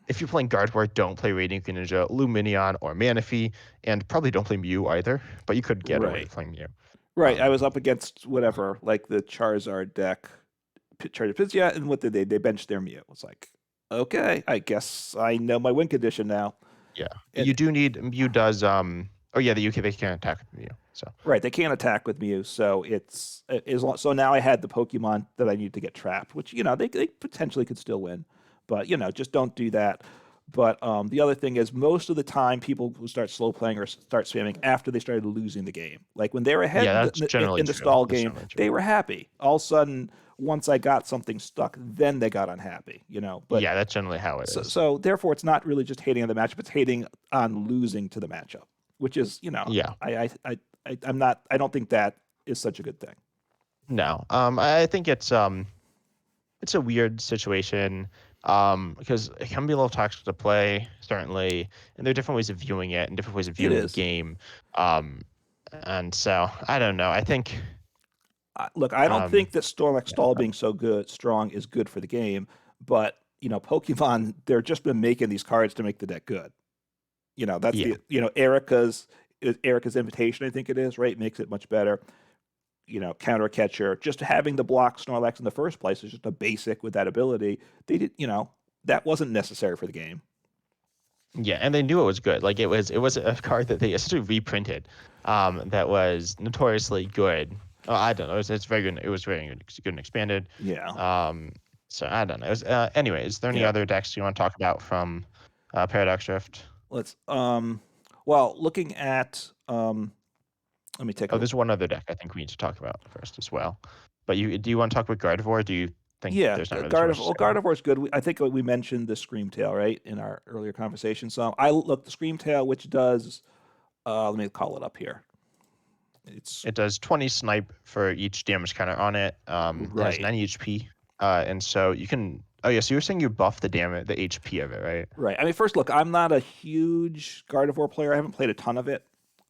if you're playing guard work, don't play Radiant Greninja, Luminion, or Manaphy, and probably don't play Mew either. But you could get away Right. with playing Mew. Right. I Um, was up against whatever, like the Charizard deck, Charizard Pidgeot, and what did they? They benched their Mew. It's like, okay, I guess I know my win condition now. yeah, And you do need Mew does. Oh yeah, the UK they can attack with Mew. So right, they can't attack with Mew, so it's as long. So now I had the Pokemon that I need to get trapped, which they potentially could still win, but just don't do that. But the other thing is, most of the time, people who start slow playing or start spamming after they started losing the game. Like when they were yeah, ahead that's generally in the true. stall That's game, generally true. they were happy. All of a sudden, once I got something stuck, then they got unhappy. But Yeah, that's generally how it is. so therefore, it's not really just hating on the matchup; it's hating on losing to the matchup, which is Yeah. I'm not. I don't think that is such a good thing. No. I think it's a weird situation. Because it can be a little toxic to play, certainly, and there are different ways of viewing it and different ways of It viewing the is. game. Um, and so I don't know. I think Look, I don't um, think that Snorlax yeah, Stall being so strong is good for the game, but Pokemon, they're just been making these cards to make the deck good. That's yeah, the Erica's invitation, I think it is, right? Makes it much better. Counter catcher, just having the block Snorlax in the first place is just a basic with that ability. They did, that wasn't necessary for the game. yeah, and they knew it was good. Like it was a card that they essentially reprinted, that was notoriously good. I don't know. It's very good. It was very good and expanded. Yeah. Um, so I don't know. Anyway, is there any Yeah. other decks you want to talk about from Paradox Rift? Let's well, looking at let me take a Oh, look. there's one other deck I think we need to talk about first as well. But do you want to talk about Gardevoir? Do you think Yeah, there's not really too much to say about it. Gardevoir is good. I think we mentioned the Screamtail, right, in our earlier conversation. So I look the Screamtail, which does. Let me call it up here. It's It does 20 snipe for each damage counter on it. It has right, 90 HP. And so you can. Oh yeah, so you're saying you buff the damage, the HP of it, right? right. I mean, first look, I'm not a huge Gardevoir player. I haven't played a ton of it,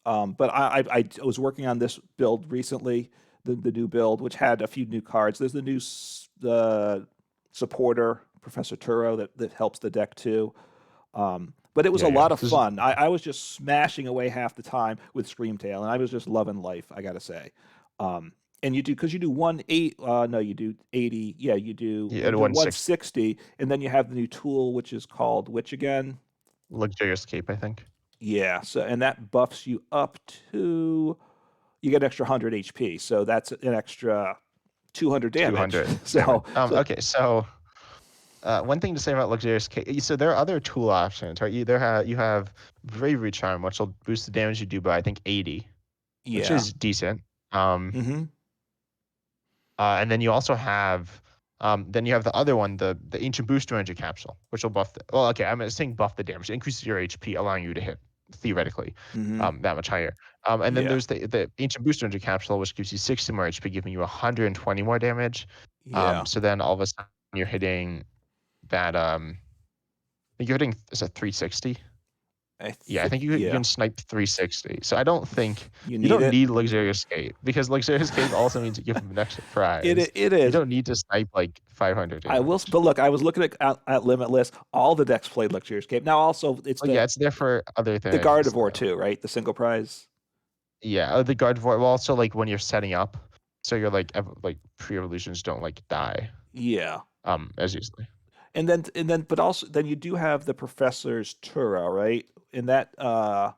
but I was working on this build recently, the new build, which had a few new cards. There's the new the supporter Professor Turo that helps the deck too. But it was Yeah, a yeah. lot of fun. I was just smashing away half the time with Screamtail, and I was just loving life, I gotta say. Um, and you do because you do 180. No, you do 80. Yeah, Yeah, you at do 160. 160, and then you have the new tool, which is called which again? Luxurious Cape, I think. Yeah. So and that buffs you up to you get an extra 100 HP. So that's an extra 200 damage. 200 damage. So Okay, so one thing to say about Luxurious Cape, so there are other tool options, right? You have Bravery Charm, which will boost the damage you do by I think 80, which yeah. is decent. Um, Mm-hmm. and then you have the other one, the Ancient Booster Ranger capsule, which will buff the. Well, okay, I'm saying buff the damage. It increases your HP, allowing you to hit theoretically Mm-hmm. that much higher. And then Yeah. there's the Ancient Booster Ranger capsule, which gives you 60 more HP, giving you 120 more damage. Yeah. So then all of a sudden you're hitting that. I think you're hitting is that 360? I Yeah, I think think you yeah. can snipe 360. So I don't think You you need don't it. need Luxurious Cape because Luxurious Cape also means you give them an extra prize. It You is. don't need to snipe like 500 I will, damage. but look, I was looking at Limitless. All the decks played Luxurious Cape. Now, also, it's Well, yeah, it's there for other the things Gardevoir though. too, right? The single prize. Yeah, the guard void. Well, also like when you're setting up, so you're like pre-evolutions don't like die Yeah, as easily. but also then you do have the Professor's Turo, right? In that, let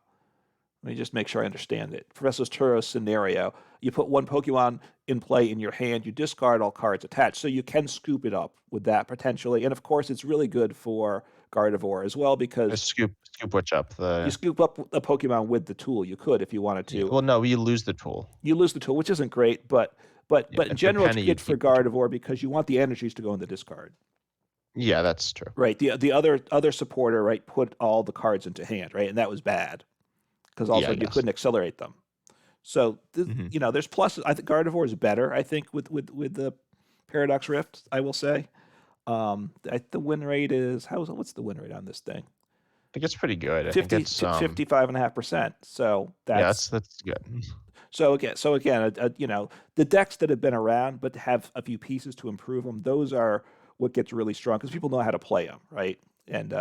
me just make sure I understand it. Professor's Turo scenario, you put one Pokemon in play in your hand, you discard all cards attached, so you can scoop it up with that potentially. And of course, it's really good for Gardevoir as well because Scoop witch up you the. scoop up a Pokemon with the tool. You could if you wanted Yeah, to. well, no, you lose the tool. You lose the tool, which isn't great, but Yeah, in the general, it's penny you good for keep the tool. Gardevoir because you want the energies to go in the discard. Yeah, that's true. Right. The other supporter, right, put all the cards into hand, right, and that was bad because Yeah, also I you guess. couldn't accelerate them. So Hmm. there's pluses. I think Gardevoir is better. I think with the Paradox Rift, I will say. The win rate is what's the win rate on this thing? I think it's pretty good. I think 50 it's to 55.5%. So yeah, that's that's good. so again, the decks that have been around but have a few pieces to improve them, those are what gets really strong because people know how to play them, right? And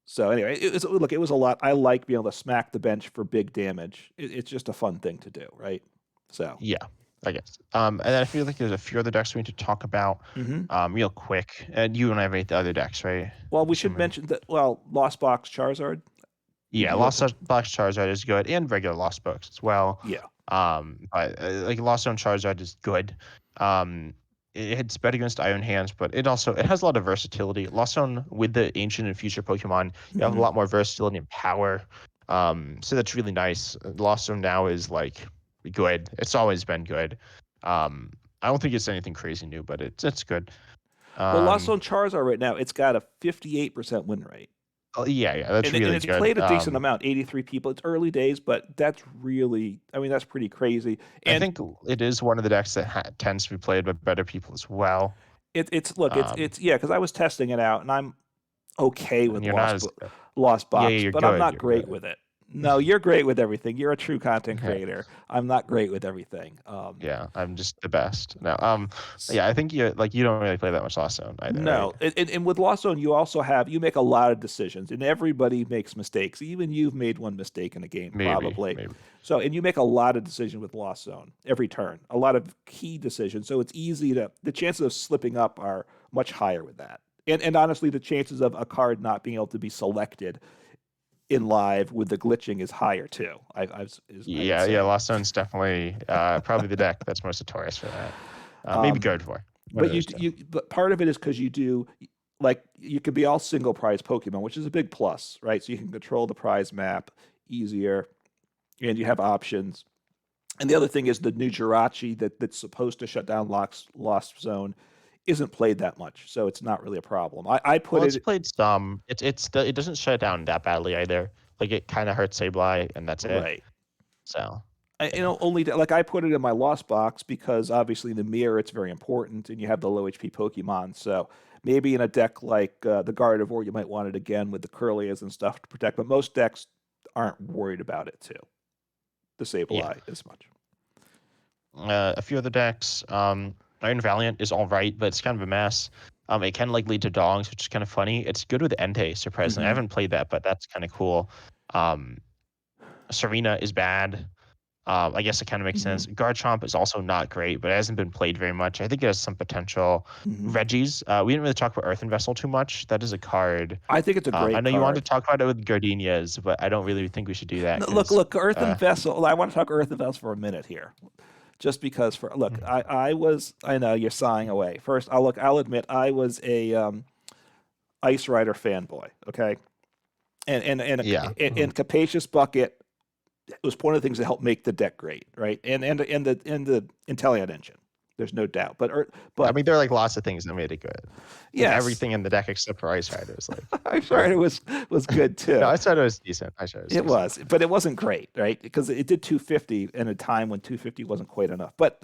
so anyway, it was a lot. I like being able to smack the bench for big damage. It's just a fun thing to do, right? So, Yeah, I guess. And then I feel like there's a few other decks we need to talk about, hmm real quick. And you don't have any other decks, right? well, we should Assuming. mention that. Well, Lost Box Charizard. Yeah, You Lost open, Box Charizard is good, and regular Lost Books as well. yeah. But like Lost Zone Charizard is good. It's better against Iron Hands, but it has a lot of versatility. Lost Zone with the ancient and future Pokemon, you have a hmm lot more versatility and power. So that's really nice. Lost Zone now is like good. It's always been good. I don't think it's anything crazy new, but it's good. Well, Lost Um, Zone Charizard right now, it's got a 58% win rate. oh, yeah, that's And really it's good. played a decent amount, 83 people. It's early days, but that's really, I mean, that's pretty crazy. I And think it is one of the decks that tends to be played by better people as well. look, Um, yeah, because I was testing it out and I'm okay and with you're not as good. Lost Yeah, Box, you're but I'm good. not You're great good. with it. No, you're great with everything. You're a true content Yeah, creator. I'm not great with everything. yeah, I'm just the best. No, S- yeah, I think you don't really play that much Lost Zone either, right? no, and with Lost Zone, you make a lot of decisions, and everybody makes mistakes. Even you've made one mistake in a game, Maybe, probably. maybe. So, and you make a lot of decisions with Lost Zone every turn, a lot of key decisions. So it's easy the chances of slipping up are much higher with that. And honestly, the chances of a card not being able to be selected in live with the glitching is higher too. I would Yeah, say. Lost Zone's definitely probably the deck that's most notorious for that. Maybe Um, Gardevoir, one but of those two. but part of it is because you do like you could be all single prize Pokemon, which is a big plus, right? So you can control the prize map easier, and you have options. And the other thing is the new Jirachi that's supposed to shut down Lost Zone. isn't played that much, so it's not really a problem. I put Well, it's it played some. It doesn't shut down that badly either. Like it kind of hurts Sableye, and that's it. right. So You yeah, know, only like I put it in my lost box because obviously the mirror it's very important, and you have the low HP Pokemon. So maybe in a deck like the Gardevoir, you might want it again with the Curlias and stuff to protect. But most decks aren't worried about it too. The yeah. Sableye as much. A few other decks. Iron Valiant is all right, but it's kind of a mess. It can like lead to dongs, which is kind of funny. It's good with Entei, surprisingly. I Hmm. haven't played that, but that's kind of cool. Um, Serena is bad. I guess it kind of makes Hmm. sense. Garchomp is also not great, but it hasn't been played very much. I think it has some potential. Hmm. Reggie's, we didn't really talk about Earthen Vessel too much. That is a card. I think it's a I great know you wanted card. to talk about it with Gardenias, but I don't really think we should do that No, look, because, look, Earthen Vessel. I want to talk Earthen Vessel for a minute here, just because. For look, I know you're sighing away. First, I'll admit I was a Ice Rider fanboy. Okay, yeah. and Capacious Bucket was one of the things that helped make the deck great, right? And the Intellion engine. There's no doubt. I But mean, there are like lots of things that made it good. Like yes, everything in the deck except for Ice Riders. Like Ice Rider was good no, too. Ice Rider was decent. Ice Rider was It decent. was, but it wasn't great, right? Because it did 250 in a time when 250 wasn't quite enough. But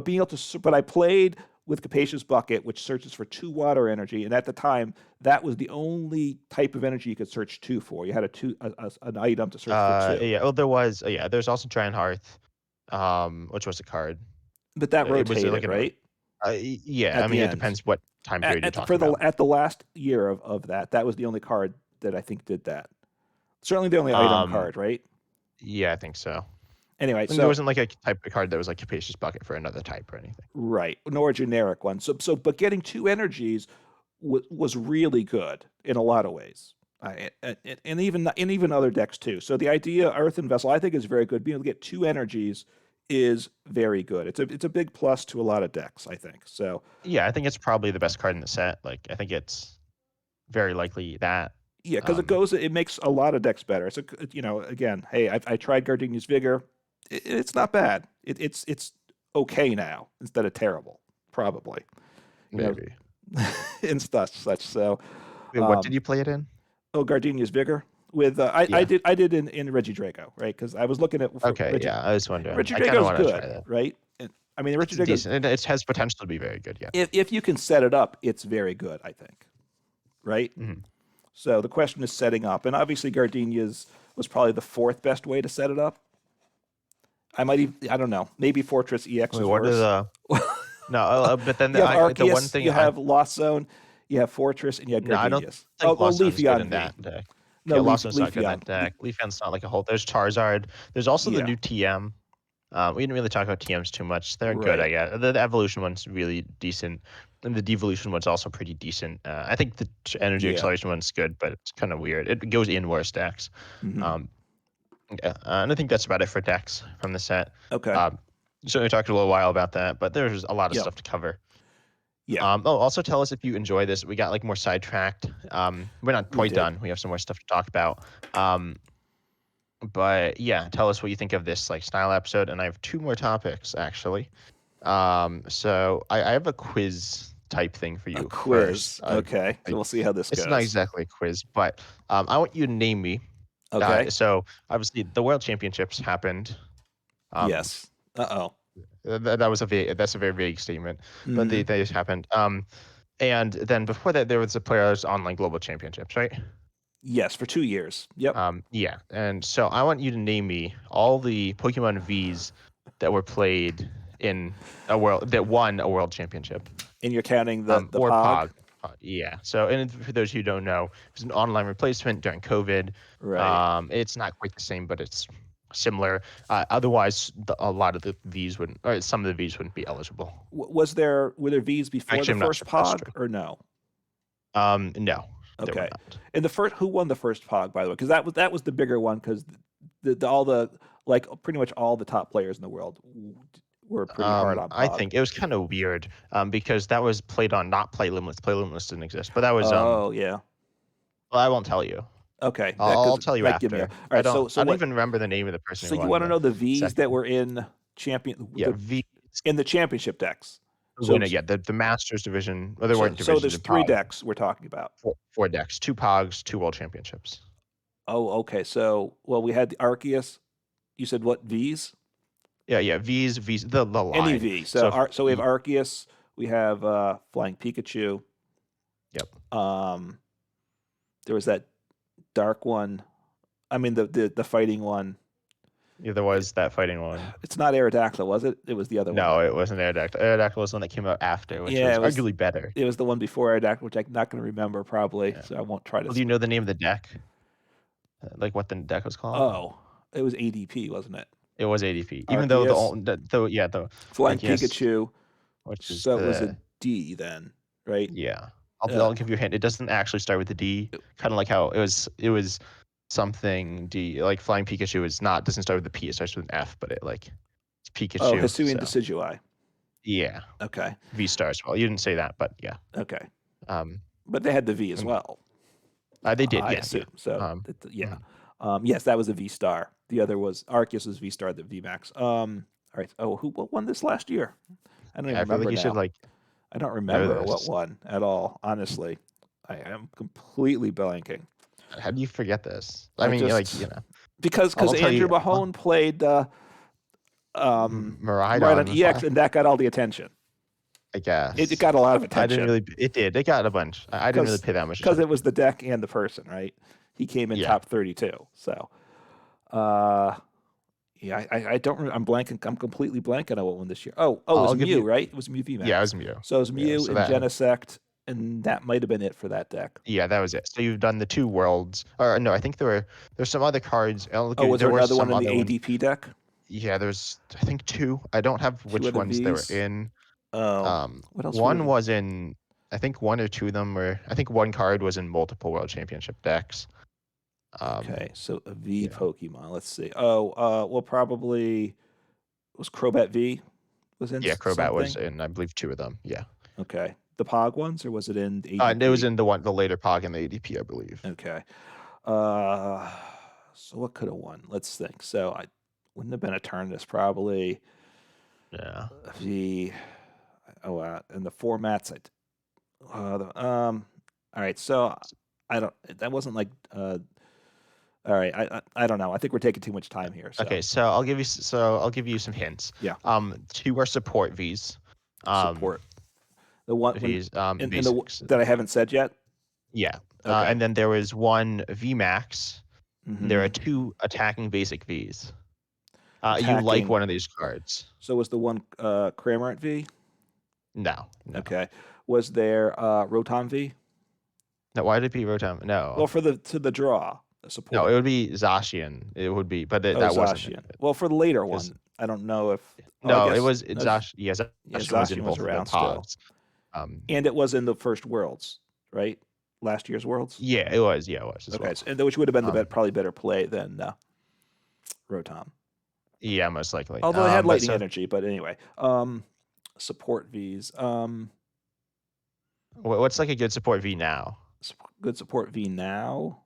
being able to, but I played with Capacious Bucket, which searches for 2 water energy, and at the time that was the only type of energy you could search 2 for. You had an item to search for 2, Yeah. Oh, there was. Yeah, there's also Giant Hearth, which was a card. but that It was rotated, like an. right? Yeah, I At mean, the it end, depends what time period you're talking about. at the last year of that, that was the only card that I think did that. Certainly the only item Um, card, right? yeah, I think so. Anyway, And there so wasn't like a type of card that was like Capacious Bucket for another type or anything. right, nor a generic one. But getting 2 energies was really good in a lot of ways. And even other decks too. So the idea Earthen Vessel I think is very good. Being able to get 2 energies is very good. It's a big plus to a lot of decks, I think. So Yeah, I think it's probably the best card in the set. Like, I think it's very likely that. yeah, because Um, it makes a lot of decks better. So again, hey, I tried Gardenia's Vigor. It's not bad. It's okay now instead of terrible, probably. You know, Maybe. and such. So, Wait, what did um, you play it in? Gardenia's Vigor with Yeah. I did in Reggie Draco, right? Because I was looking at for Okay. Reggie Yeah, I was wondering. Reggie I kind of Draco's want to try good, that. right? And, I mean, Reggie It's Draco's decent. It has potential to be very good. Yeah. if you can set it up, it's very good, I think, right? Hmm. So the question is setting up, and obviously Gardenia's was probably the 4th best way to set it up. I don't know, maybe Fortress EX Wait, is what are worse. the? No, but then You have the one Arceus, thing you have Lost Zone, you have Fortress, and you have no, I don't Gardenia's. Oh, think Lost Zone's good Leafeon in V. that deck. No, Okay, Lost Zone's not good in Leafeon. that deck. Leafeon's not like a whole. There's Charizard. There's also the Yeah, new TM. We didn't really talk about TMs too much. They're good, right. I guess. The evolution one's really decent, and the devolution one's also pretty decent. I think the energy Yeah. acceleration one's good, but it's kind of weird. It goes in worse decks. Hmm. Um, yeah, and I think that's about it for decks from the set. Okay. Um, certainly talked a little while about that, but there's a lot of Yep. stuff to cover. Yeah. Also tell us if you enjoy this. We got like more sidetracked. We're not We quite did. done. We have some more stuff to talk about. But yeah, tell us what you think of this like style episode. And I have 2 more topics actually. So I have a quiz type thing for A you first. quiz. Okay. So we'll see how this It's not goes. exactly a quiz, but I want you to name me. Okay. So obviously the World Championships happened. Um, Yes. Uh-oh. that's a very vague statement, but Hmm. they just happened. And then before that, there was the Players Online Global Championships, right? Yes, for 2 years. Yep. Yeah. And so I want you to name me all the Pokemon V's that were played in a world that won a world championship. And you're counting the Or Pog? Pog. Yeah. So, and for those who don't know, it's an online replacement during COVID. Right. It's not quite the same, but it's similar. Otherwise, a lot of the V's wouldn't, or some of the V's wouldn't be eligible. Were there V's before Actually, the I'm not first sure if that's Pog true. or no? No, they were Okay. not. And who won the first Pog, by the way? Because that was the bigger one because pretty much all the top players in the world were pretty hard on I Pog. think it was kind of weird, because that was played on not Play Limitless. Play Limitless didn't exist, but that was Oh yeah. well, I won't tell you. Okay. I'll Because tell you might give me a. after. All right. I don't even remember the name of the person So who you won want to the know the V's that second. were in Yeah, V. in the championship decks? So Win it, yeah. The Masters division, well, there weren't so divisions there's in 3 Pog. decks we're talking about. Four decks, 2 Pogs, 2 World Championships. Oh, okay. So, well, we had the Arceus. You said what, Vs? Yeah. V's, the Any line. V. So So we have Arceus, we have Flying Pikachu. yep. Um, there was that dark one. I mean the fighting one. Yeah, there was that fighting one. It's not Aerodactyl, was it? It was the other one. No, it wasn't Aerodactyl. Aerodactyl was the one that came out after, which Yeah, was arguably better. it was the one before Aerodactyl, which I'm not going to remember probably, Yeah. so I won't try to. Well, do you know the name of the deck? Like what the deck was called? Oh, it was ADP, wasn't it? It was ADP. Even though Arceus, the Flying Arceus, Pikachu. which is So it was a the D then, right? yeah. Uh, I'll give you a hint. It doesn't actually start with the D. Kind of like how it was something D. Like Flying Pikachu doesn't start with the P. It starts with an F, but it's oh, Pikachu. Hisuian So Decidueye. yeah, Okay. V stars. Well, you didn't say that, but yeah. Okay. Um, But they had the V as and, well. they did. I Yeah. assume. So yeah. Mhm. Yes, that was a V star. The other was Arceus was V star, the V Max. All right. Oh, what won this last year? I don't even I feel like remember you should now. I don't remember what this. won at all. Honestly, I am completely blanking. How do you forget this? I mean, because I'll tell Andrew you, Mahone played Maridon Maridon was EX, and that got all the attention. I guess It got a lot of attention. I didn't really. It did. It got a bunch. I didn't really pay that much because attention. it was the deck and the person, right? He came in top 32. So, yeah, I don't. I'm blanking. I'm completely blanking on what won this year. Oh, it was Mew, right? It was Mew VMAX. Yeah, it was Mew. So it was Mew so and Genesect, and that might have been it for that deck. Yeah, that was it. So you've done the 2 worlds, or no? I think there's some other cards. Was there another one in the ADP deck? Yeah, there's I think 2. I don't have which ones they were in. What else? One was in. I think 1 or 2 of them were. I think 1 card was in multiple World Championship decks. Okay, so a V Pokemon. Let's see. Well, probably was Crobat V was in. Yeah, Crobat was something? in. I believe 2 of them. Yeah. Okay, the Pog ones, or was it in ADP? It was in the later Pog and the ADP, I believe. Okay. So what could have won? Let's think. So I wouldn't have been a Eternatus probably. Yeah. And the formats. All right. So I don't. That wasn't like. All right. I don't know. I think we're taking too much time here. So. Okay. So I'll give you some hints. Yeah. 2 are support Vs. Support. The one Vs. that I haven't said yet. Yeah. Okay. And then there was 1 VMAX. Mm-hmm. There are 2 attacking basic Vs. You like one of these cards. So was the one Cramorant V? No. Okay. Was there Rotom V? No, why did it be Rotom? No. Well, to the draw, the support. No, it would be Zacian. It would be, but that Zacian. wasn't. Well, for the later one, I don't know if. No, it was Zacian. Yeah, Zacian was around still. And it was in the first Worlds, right? Last year's Worlds. Yeah, it was. Yeah, it was. Okay, and which would have been probably better play than Rotom. Yeah, most likely. Although it had lightning energy, but anyway. Support Vs. What's like a good support V now? Good support V now.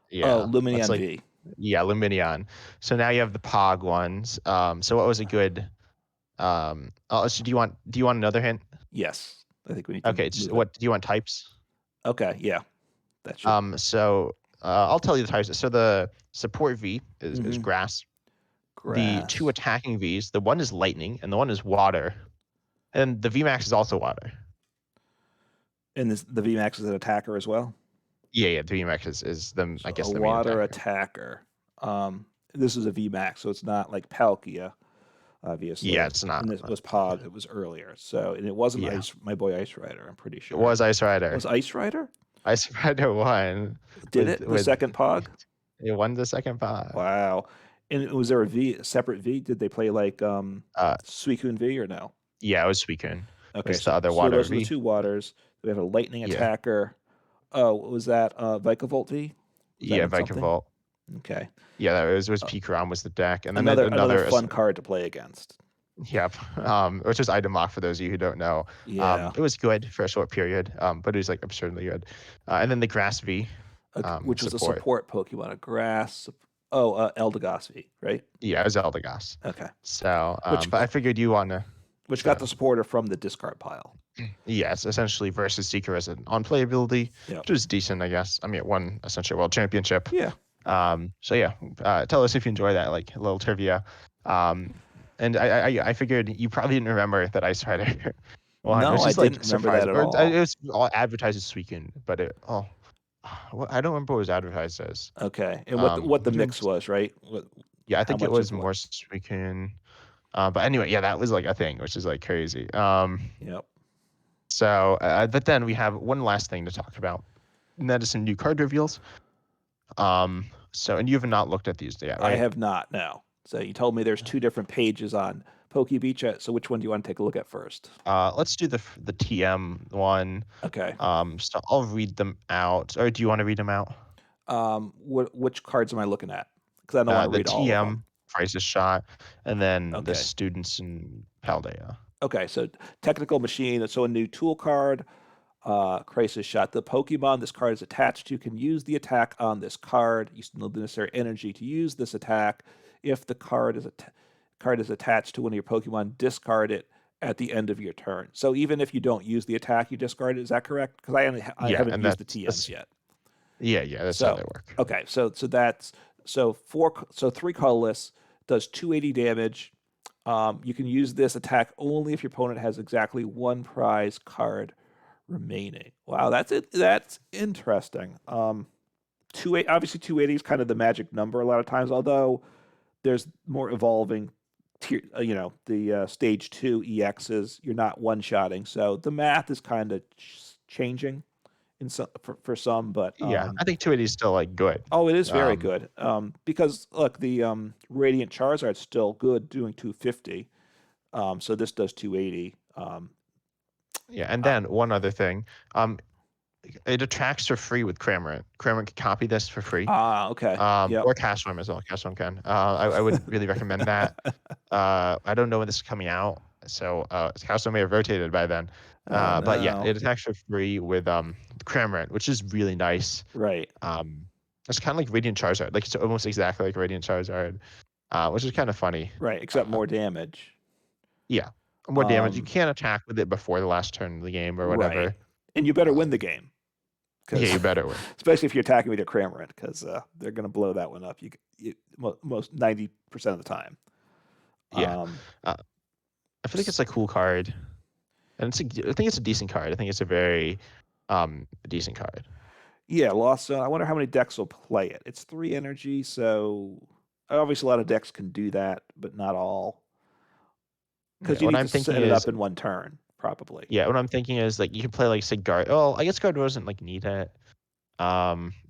Yeah. Oh, Lumineon V. Yeah, Lumineon. So now you have the Pog ones. So what was a good? So do you want another hint? Yes, I think we need. To okay. What do you want types? Okay. Yeah. That should. So I'll tell you the types. So the support V is grass. The 2 attacking Vs, the one is lightning and the one is water, and the VMAX is also water. And the VMAX is an attacker as well. Yeah. The VMAX is the I guess the water attacker. This is a VMAX, so it's not like Palkia, obviously. Yeah, it's not. And this was Pog. It was earlier, and it wasn't my boy Ice Rider. I'm pretty sure it was Ice Rider. It was Ice Rider. Ice Rider won. Did it the second Pog? It won the second Pog. Wow. And was there a separate V? Did they play like Suicune V or no? Yeah, it was Suicune. Okay, so the other water those V. are the 2 waters. We have a lightning attacker. Oh, what was that? Vikavolt V? Yeah, Vikavolt. Okay. Yeah, it was Pikarom was the deck, and then another fun card to play against. Yep. Which is Itemok for those of you who don't know. Yeah. It was good for a short period, but it was like absurdly good. And then the Grass V, which was a support Pokemon, a grass. Eldegoss V, right? Yeah, it was Eldegoss. Okay. So, but I figured you want to. which got the So supporter from the discard pile. yeah, it's essentially versus Seeker as an on playability, Yep. which is decent, I guess. I mean, it won essentially a world championship. Yeah. So yeah, tell us if you enjoy that, like a little trivia. Um, and I figured you probably didn't remember that Ice Rider one, No, which I is like didn't remember that surprising. at Or it all. was all advertised as Suicune, but I don't remember what it was advertised as. Okay. And what the What do you mix was, right? Yeah, I How think it much was of what? more Suicune. But anyway, yeah, that was like a thing, which is like crazy. Yep. So, but then we have one last thing to talk about, and that is some new card reveals. And you have not looked at these yet, I right? have not, no. So you told me there's two different pages on PokeBeach. So which one do you want to take a look at first? Let's do the TM one. Okay. So I'll read them out. Or do you want to read them out? Which cards am I looking at? Because I don't want to The read all of them. TM, Crisis Shot, and then the Okay. Students in Paldea. Okay. So technical machine. So a new tool card. Crisis Shot. The Pokemon this card is attached to can use the attack on this card. You still need the necessary energy to use this attack. If the card is attached to one of your Pokemon, discard it at the end of your turn. So even if you don't use the attack, you discard it. Is that correct? Because I Yeah, haven't and used the that's TMs yet. yeah, that's how they So work. okay, so three colorless does 280 damage. You can use this attack only if your opponent has exactly one prize card remaining. Wow, that's it. That's interesting. Obviously 280 is kind of the magic number a lot of times, although there's more evolving tier, the stage 2 EXs, you're not one-shotting. So the math is kind of changing in some for some, but Yeah, I think 280 is still like good. oh, it is very Um, good. Because look, the Radiant Charizard's still good doing 250. So this does 280. yeah, and Uh, then one other thing. It attracts for free with Cramorant. Cramorant can copy this for free. Okay. Yep. Or Castworm as well. Castworm can. I would really recommend that. I don't know when this is coming out, so Castworm may have rotated by then. Oh But yeah, no. it attacks for free with Cramorant, which is really nice. Right. It's kind of like Radiant Charizard, like it's almost exactly like Radiant Charizard, which is kind of funny. Right. Except Uh, more damage. yeah, more damage. You Um, can't attack with it before the last turn of the game or right. whatever. And you better win the Um, game, yeah, because you better win. especially if you're attacking with your Cramorant, because they're going to blow that one up. Most 90% of the time. Yeah, Um, uh, I feel like it's a cool card, and I think it's a decent card. I think it's a very decent card. yeah, Lost Zone. I wonder how many decks will play it. It's 3 energy, so obviously a lot of decks can do that, but not all. Yeah, Because you what need I'm to thinking set it is, up in one turn, probably. yeah, what I'm thinking is like you can play like say guard. Oh, I guess guard doesn't like need it.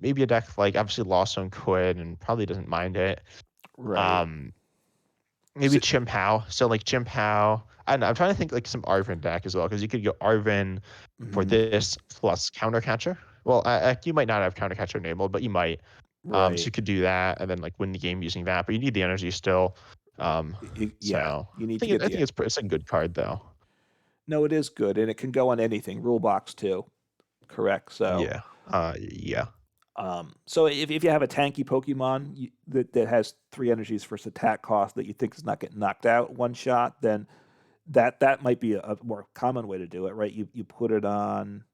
Maybe a deck like obviously Lost Zone could and probably doesn't mind it. Right. Um, maybe So, Chimpow. So like Chimpow. I don't know, I'm trying to think like some Arvin deck as well because you could go Arvin for mhm, this plus counter catcher. Well, you might not have counter catcher enabled, but you might. So right. you could do that and then like win the game using that, but you need the energy still. Yeah, So you need to get I the. think it's a good card though. No, it is good, and it can go on anything. Rule box too. Correct. So, Yeah. Yeah. so if you have a tanky Pokemon that has 3 energies for its attack cost that you think is not getting knocked out one shot, then that might be a more common way to do it, right? You put it on.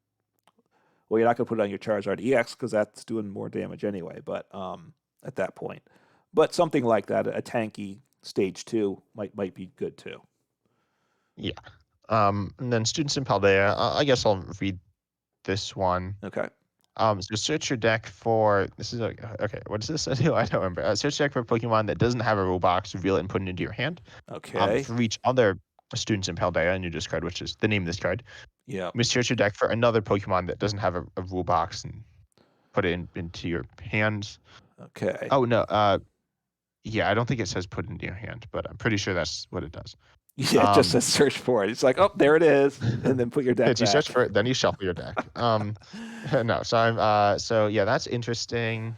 Well, you're not going to put it on your Charizard EX because that's doing more damage anyway. But at that point, but something like that, a tanky stage 2 might be good too. Yeah. And then Students in Paldea. I guess I'll read this one. Okay. So search your deck for this is okay. What does this do? I don't remember. Search deck for a Pokemon that doesn't have a rule box. Reveal it and put it into your hand. Okay. For each other Students in Paldea, and you discard, which is the name of this card. Yeah. You may search your deck for another Pokemon that doesn't have a rule box and put it into your hands. Okay. Oh no. Yeah, I don't think it says put it into your hand, but I'm pretty sure that's what it does. Yeah, it just says search for it. It's like, oh, there it is, and then put your deck It's you search back. for it, then you shuffle your deck. No, so so yeah, that's interesting.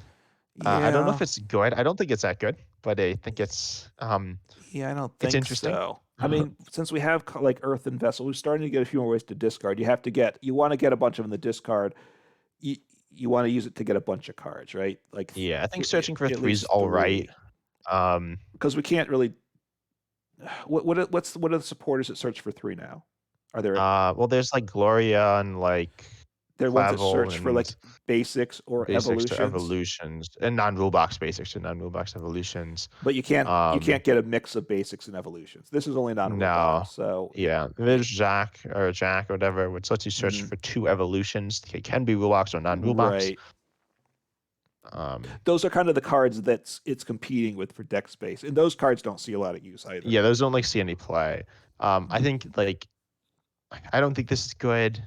I don't know if Yeah. it's good. I don't think it's that good, but I think Yeah, I don't it's think interesting. so. I mean, since we have like Earthen Vessel, we're starting to get a few more ways to discard. You want to get a bunch of them in the discard. You, you want to use it to get a bunch of cards, right? Like Yeah, I think searching for at three is least all right. three. Because we can't really what are the supporters that search for 3 now? Are there Well, there's like Gloria and like there ones that Clavel search for and like basics or basics to evolutions? evolutions and non-rule box basics to non-rule box evolutions. But you Um, can't get a mix of basics and evolutions. This is only non-rule no, box, so yeah, it, there's Jack or whatever, which lets you search mhm, for 2 evolutions. It can be rule box or non-rule box. right. Um, Those are kind of the cards that it's competing with for deck space, and those cards don't see a lot of use either. yeah, those don't like see any play. I Mhm. think like I don't think this is good.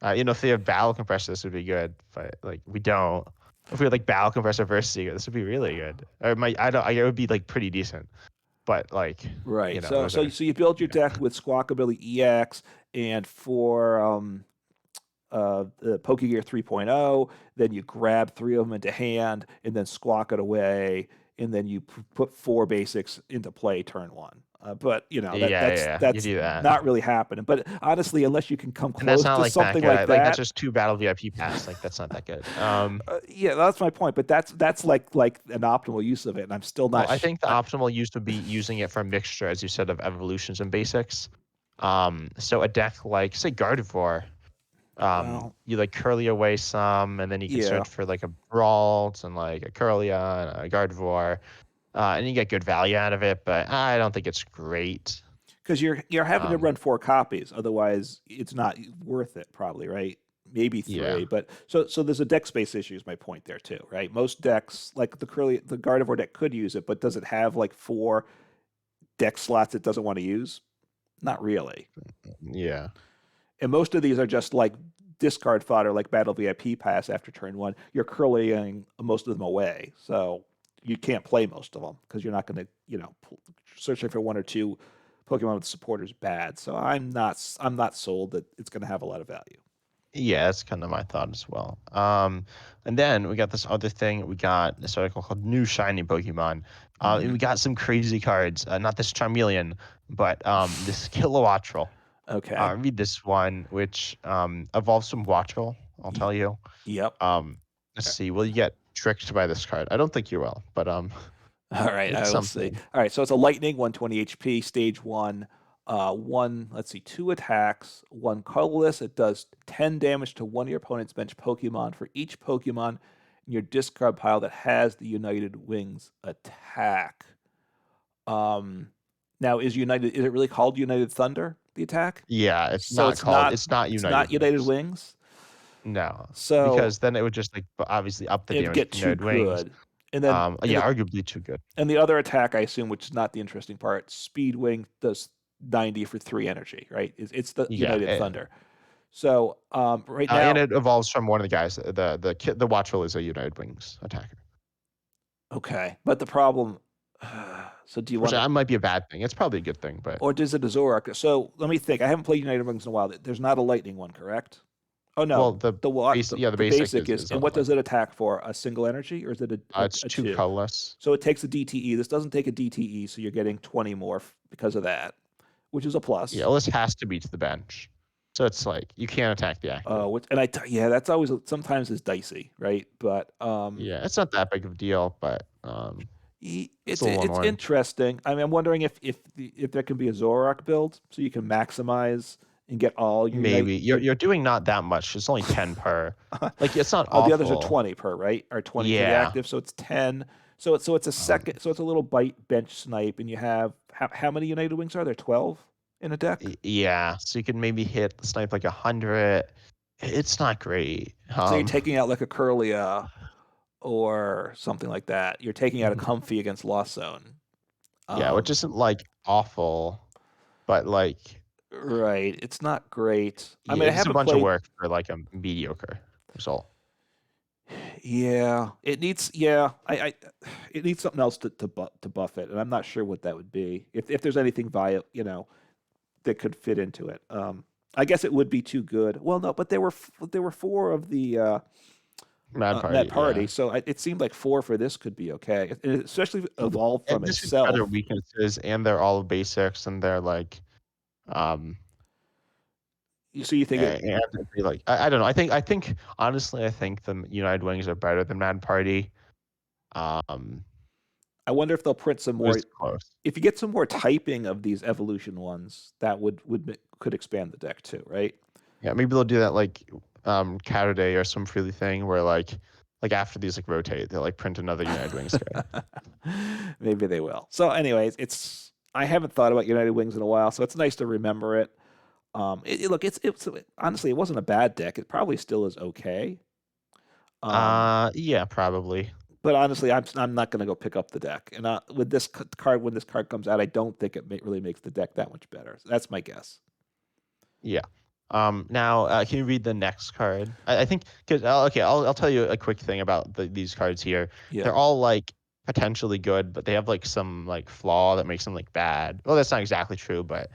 If they have battle compressor, this would be good, but like we don't. If we had like battle compressor versus Seeker, this would be really good. Or it might, I don't, it would be like pretty decent, but like, Right. those are, So you build your yeah, deck with Squawkabilly EX and for the Pokegear 3.0, then you grab 3 of them into hand and then squawk it away, and then you put 4 basics into play turn 1. But you that's do that, not really happening. But honestly, unless you can come and that's close not to like that something good. like Like that's that, just 2 battle VIP pass. Like that's not that good. yeah, that's my point. But that's like an optimal use of it, and I'm still Well, not. I think the optimal use would be using it for a mixture, as you said, of evolutions and basics. So a deck like say Gardevoir, Well, you like curly away some, and then you can yeah, search for like a Brault and like a Curlia and a Gardevoir, and you get good value out of it. But I don't think it's great. because you're having to Um, run 4 copies, otherwise it's not worth it. Probably right. Maybe yeah, 3, but so there's a deck space issue. Is my point there too, right? Most decks, like the Gardevoir deck, could use it, but does it have like 4 deck slots it doesn't want to use? Not really. yeah, And most of these are just like discard fodder, like Battle VIP pass after turn 1. You're curling most of them away, so you can't play most of them because you're not going to, searching for 1 or 2 Pokemon with supporters bad. So I'm not sold that it's going to have a lot of value. yeah. That's kind of my thought as well. And then we got this other thing. We got this article called "New Shiny Pokemon." And Hmm. we got some crazy cards. Not this Charmeleon, but this Kilowattrel. Okay. Read this one, which evolves from Wattrel. I'll Y- tell you. yep. Um, let's see. Will you get tricked by this card? I don't think you will, but All right, it's I will see. something. All right, so it's a lightning, 120 HP, stage 1. Let's see, 2 attacks, 1 colorless. It does 10 damage to one of your opponent's bench Pokemon for each Pokemon in your discard pile that has the United Wings attack. Um, Now is it really called United Thunder, the attack? Yeah, it's So not it's called. not It's not it's United not United Wings. Wings. No, So because then it would just like obviously up the it'd damage get with too United Wings. good. And then and Yeah, the arguably too good. And the other attack, I assume, which is not the interesting part, Speedwing does 90 for 3 energy, right? It's the Yeah, United Thunder. So right and now, it evolves from one of the guys. The Watchful is a United Wings attacker, okay. But the problem, so do you which want to, might be a bad thing. It's probably a good thing, but or does it a Zoroark? So let me think. I haven't played United Wings in a while. There's not a lightning one, correct? Oh well, no, the the basic basic is is. on And the what does it lightning. attack for? A single energy, or is it It's a two two? colorless. So it takes a DTE. This doesn't take a DTE, so you're getting 20 more because of that, which is a Yeah, plus. well, this has to be to the bench, so it's like you can't attack the active. Yeah, that's always sometimes is dicey, right? But Yeah, it's not that big of a deal, but it's a little it's annoying. interesting. I mean, I'm wondering if there can be a Zoroark build so you can maximize and get all your unite. Maybe you're doing not that much. It's only 10 per. Like it's not The others are awful. 20 per, right? Or 20 for the Yeah. active, so it's 10. So it's a Um, second. So it's a little bite bench snipe, and you have how many United Wings are there? 12 in a deck. yeah. So you can maybe hit the snipe like 100. It's not great. So you're taking out like a Curlia or something like that. You're taking out a Mhm. Comfy against Lost Zone. Yeah, which Um, isn't like awful, but like right. It's not great. I yeah, mean, I it's a haven't bunch of played. work for like a mediocre result. Yeah, it needs. Yeah, it needs something else to buff it, and I'm not sure what that would be. If there's anything that could fit into it. I guess it would be too good. Well, no, but there were 4 of the Mad Met Party, Party, yeah. so it seemed like 4 for this could be okay, and especially if it evolved And from this is other itself. weaknesses, and they're all basics, and they're like, um, So you think it? and it'd be like I don't know. I think honestly, I think the United Wings are better than Mad Party. Um, I wonder if they'll print some It more. was close. If you get some more typing of these evolution ones, that could expand the deck too, right? Yeah, maybe they'll do that like Catterday or some freely thing where like after these like rotate, they'll like print another United Wings card. Maybe they will. So, anyways, I haven't thought about United Wings in a while, so it's nice to remember it. Look, it's honestly, it wasn't a bad deck. It probably still is okay. Yeah, probably. But honestly, I'm not going to go pick up the deck. And with this card, when this card comes out, I don't think it really makes the deck that much better. So that's my guess. Yeah. Now, can you read the next card? I think because okay, I'll tell you a quick thing about these cards here. Yeah. They're all like potentially good, but they have like some like flaw that makes them like bad. Well, that's not exactly true, but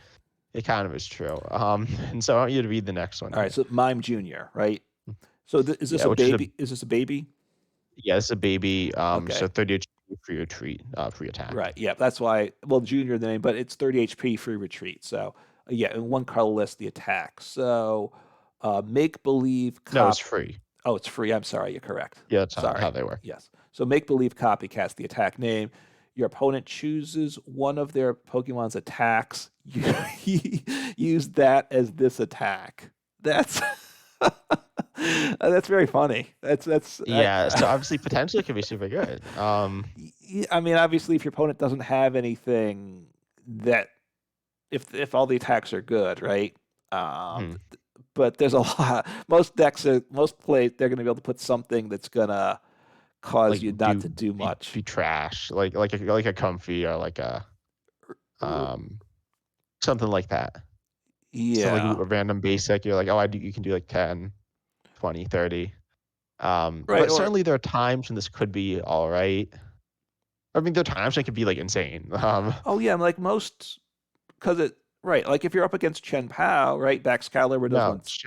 it kind of is true. And so I want you to read the next one All right. here. So Mime Junior, right? So is this Yeah, a which is baby? Is this a baby? yeah, it's a baby. So Okay. 30 HP for your treat, free attack. Right. Yeah. That's why. Well, Junior the name, but it's 30 HP free retreat. So yeah, in one colorless the attack. So make believe No, it's cop. free. Oh, it's free. I'm sorry. You're correct. Yeah, that's how Sorry. they work. Yes. So make believe copycats the attack name. Your opponent chooses one of their Pokemon's attacks. You use that as this attack. That's that's very funny. That's Yeah, so obviously potentially could be super good. I mean, obviously, if your opponent doesn't have anything that, if all the attacks are good, right? Um, hmm. but there's a lot. Most decks are most plays. They're going to be able to put something that's gonna cause Like you not to do be much. trash, like a comfy or like a R- um something like that. So like Yeah. a random basic, you're like, oh, you can do like 10, 20, 30. Right. But Or certainly there are times when this could be all right. I mean, there are times when it could be like insane. oh yeah, like most because it right. Like if you're up against Chen Pao, right? Excalibur does No, once.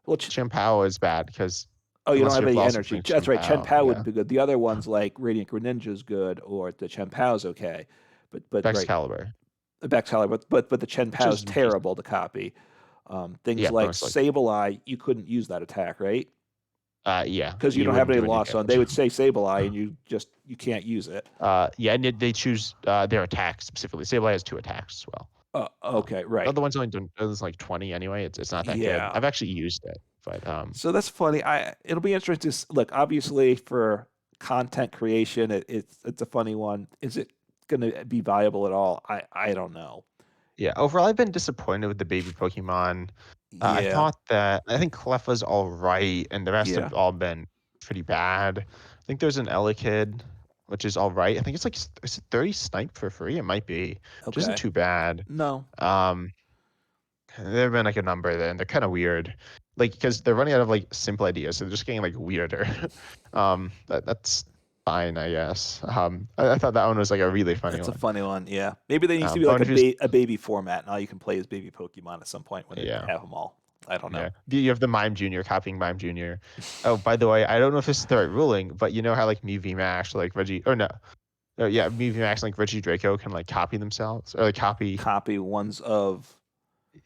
Well, Chien-Pao is bad because oh, you don't unless have you're any also energy. playing That's right. Chen Chien-Pao, Pao yeah, wouldn't be good. The other ones like Radiant Greninja is good, or the Chen Pao's okay. But right, Excalibur, the Excalibur, but the Chen which Pao is is decent. terrible to copy. Things Yeah, like most likely. Sableye, you couldn't use that attack, right? Yeah, Because you you don't have wouldn't any do any loss on. They damage. would say Sableye, and you can't use it. Yeah, and they choose their attacks specifically. Sableye has 2 attacks as well. Okay, The right. other one's only does like 20 anyway. It's not that good. Yeah. I've actually used it, but So that's funny. It'll be interesting to look. Obviously, for content creation, it's a funny one. Is it going to be viable at all? I don't know. yeah. Overall, I've been disappointed with the baby Pokemon. Yeah. I think Clefai's all right, and the rest Yeah. have all been pretty bad. I think there's an Elekid, which is all right. I think it's like is it 30 snipe for free? It might be, which isn't Okay. too bad. No. Um, there have been like a number there, and they're kind of weird, like because they're running out of like simple ideas, so they're just getting like weirder. That's fine, I guess. I thought that one was like a really funny That's a one. funny one. Yeah. Maybe there needs to be But like if you just a baby format. Now you can play as baby Pokemon at some point when they yeah. have them all. I don't know. Yeah. You have the Mime Junior copying Mime Junior. Oh, by the way, I don't know if this is the right ruling, but you know how like me VMAX, like Reggie, or no. Oh, yeah, me VMAX, like Reggie Draco can like copy themselves or like copy Copy ones of.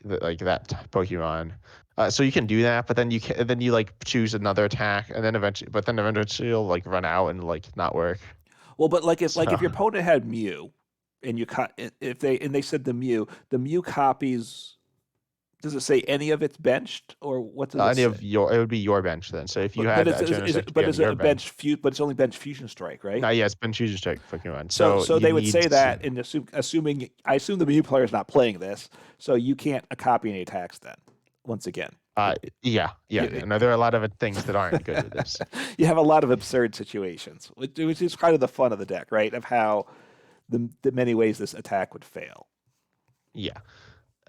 like that Pokemon. So you can do that, but then then you like choose another attack, and then eventually you'll like run out and like not work. Well, but like So if your opponent had Mew, and if they said the Mew copies. Does it say any of it's benched, or what does it any say? of your it would be your bench then. So if you But had it's a is, Jonas is it XP but on is it your a bench, but it's only bench Fusion Strike, right? yeah, it's been choose strike Pokemon. So So so you they would need say that, and assuming I assume the Mew player is not playing this, so you can't copy any attacks then. Once again, yeah. No, there are a lot of things that aren't good with this. you have a lot of absurd situations, which is kind of the fun of the deck, right? Of how the many ways this attack would fail. Yeah.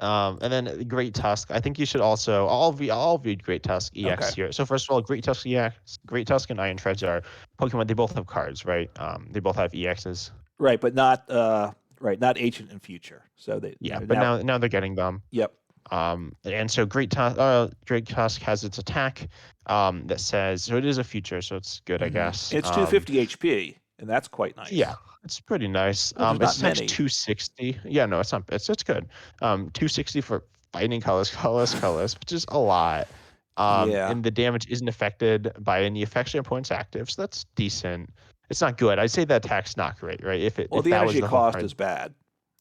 And then Great Tusk. I think you should also I'll read Great Tusk EX Okay, here. So first of all, Great Tusk EX, Great Tusk and Iron Treads are Pokemon. They both have cards, right? They both have EXs. right, but not not ancient and future. So Yeah, but now. now they're getting them. Yep. And so Great Tusk has its attack that says so it is a future, so it's good, I guess. It's 250 HP, and that's quite Yeah, nice. it's pretty nice. Well, there's not Its attacks many. 260. Yeah, no, it's not. It's good. 260 for fighting colors, which is a lot. Yeah. And the damage isn't affected by any effects your opponent's active, so that's decent. it's not good. I'd say the attack's not great, right? Well, If the that was energy the whole cost is card, bad.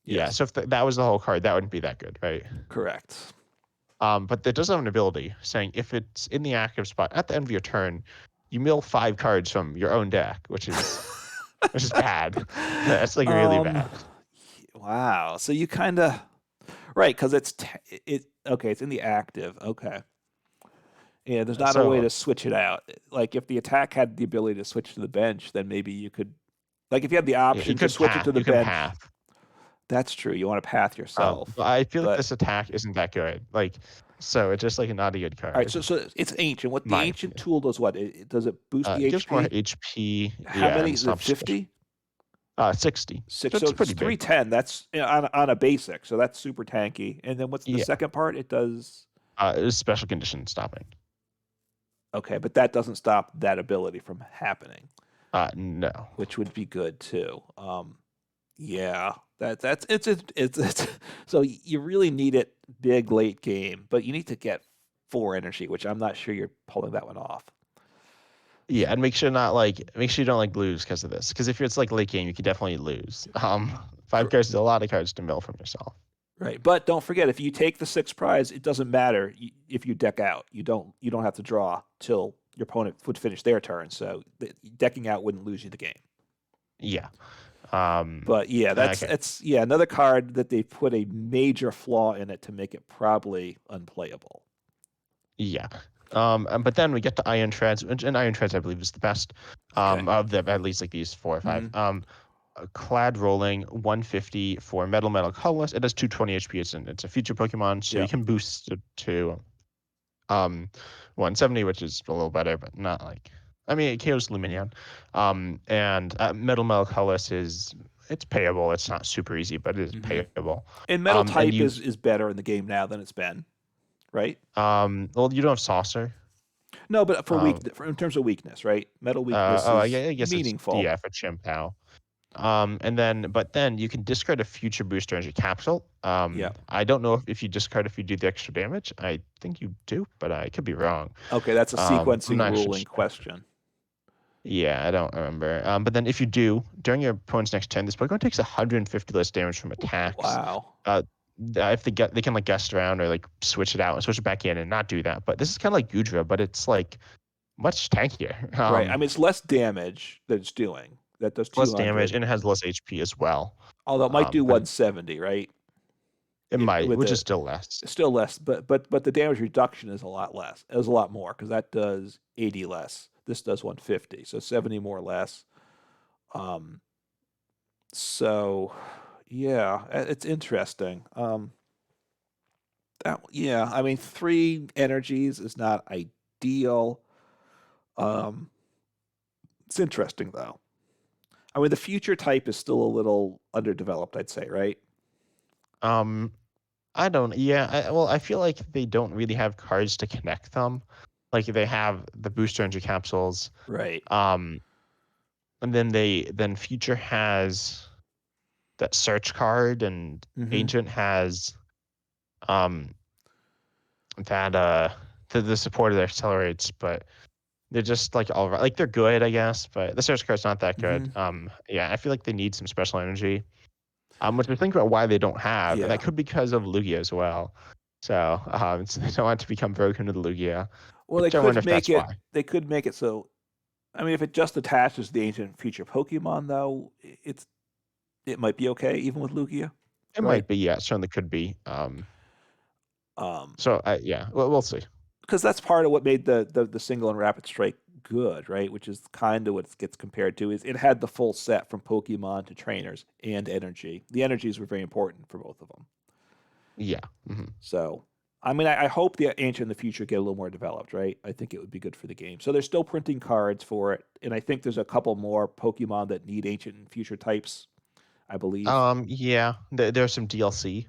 yeah. Yes, So if that was the whole card, that wouldn't be that good, right? correct. But it does have an ability saying if it's in the active spot at the end of your turn, you mill 5 cards from your own deck, which is bad. That's like really um, bad. wow. So you kind of right because it's in the active. Okay. Yeah, there's not a way So to switch it out. Like if the attack had the ability to switch to the bench, then maybe you could. Like if you had the you option to could switch it path. to the You can bench, path. that's true. You want to path But yourself. I feel like But this attack isn't that good. Like, so it's just like not a good all right, card, so it's ancient. What in the my ancient opinion. tool does? What does it boost the It gives more HP? HP, How yeah, many and is it? stops special. 50? 60. So 6. So it's it's pretty big. 310. That's on a basic. So that's super tanky. And then what's the Yeah. second part? It does. It's special condition stopping. Okay, but that doesn't stop that ability from happening, No. which would be good too. Yeah, that's it's so you really need it big late game, but you need to get 4 energy, which I'm not sure you're pulling that one off. Yeah, and make sure you don't like lose because of this. Because if it's like late game, you could definitely lose. 5 cards is a lot of cards to mill from yourself. Right, but don't forget if you take the 6 prize, it doesn't matter if you deck out. You don't have to draw till your opponent would finish their turn. So decking out wouldn't lose you the game. Yeah. But yeah, Okay. that's another card that they put a major flaw in it to make it probably unplayable. Yeah. But then we get to Iron Treads, and Iron Treads I believe is the best. Okay. Of the at least like these 4 or 5. Mhm. Clad Rolling 150 for Metal Colorless. It does 220 HP. It's a future Pokemon, so you Yeah. can boost it to 170, which is a little better, but not like. I mean, it KOs Lumineon. And Metal Colorless it's payable. It's not super easy, but it is Hmm. payable. And metal And type you is better in the game now than it's been, right? well, you don't have Saucer. No, but Um, in terms of weakness, right? Metal weakness is I guess it's meaningful. DF at Chimpao. But then you can discard a future booster energy capsule. Yeah. I don't know if you discard if you do the extra damage. I think you do, but I could be wrong. Okay, that's a I'm sequencing not ruling sure. question. Yeah, I don't remember. But then if you do, during your opponent's next turn, this Pokemon takes 150 less damage from attacks. Wow. If they can like guest around or like switch it out and switch it back in and not do that. But this is kind of like Gudra, but it's like much tankier. Right. I mean, it's less damage that it's doing. That does Less damage 200. and it has less HP as well. Although it might do But 170, right? it might, With which is the still less. still less, but the damage reduction is a lot less. It was a lot more because that does 80 less. This does 150, so 70 more or less. Um, so yeah, it's interesting. Yeah, I mean, 3 energies is not ideal. Um, it's interesting though. I mean, the future type is still a little underdeveloped, I'd say, right? Um, I don't. Yeah. Well, I feel like they don't really have cards to connect them. Like they have the booster energy capsules. Right. Um, and then Future has that search card, and Mm-hmm. Ancient has um that the support of their accelerates, but they're just like all right. Like they're good, I guess, but the search card's not that good. Mm-hmm. Yeah, I feel like they need some special energy. Which we think about why they don't have, and that Yeah. could be because of Lugia as well. So they don't want to become broken to the Lugia, Well, which I wonder if that's why. They could make it so. I mean, if it just attaches the ancient future Pokemon, though, it might be okay even with Lugia, It right? might be, yeah, it certainly could be. Um, Yeah, we'll see. because that's part of what made the single and rapid strike good, right? Which is kind of what it gets compared to. Is it had the full set from Pokemon to trainers and energy. The energies were very important for both of them. Yeah. Hmm. So, I mean, I hope the ancient in the future get a little more developed, right? I think it would be good for the game. So they're still printing cards for it, and I think there's a couple more Pokemon that need ancient and future types, I believe. Yeah, there's some DLC.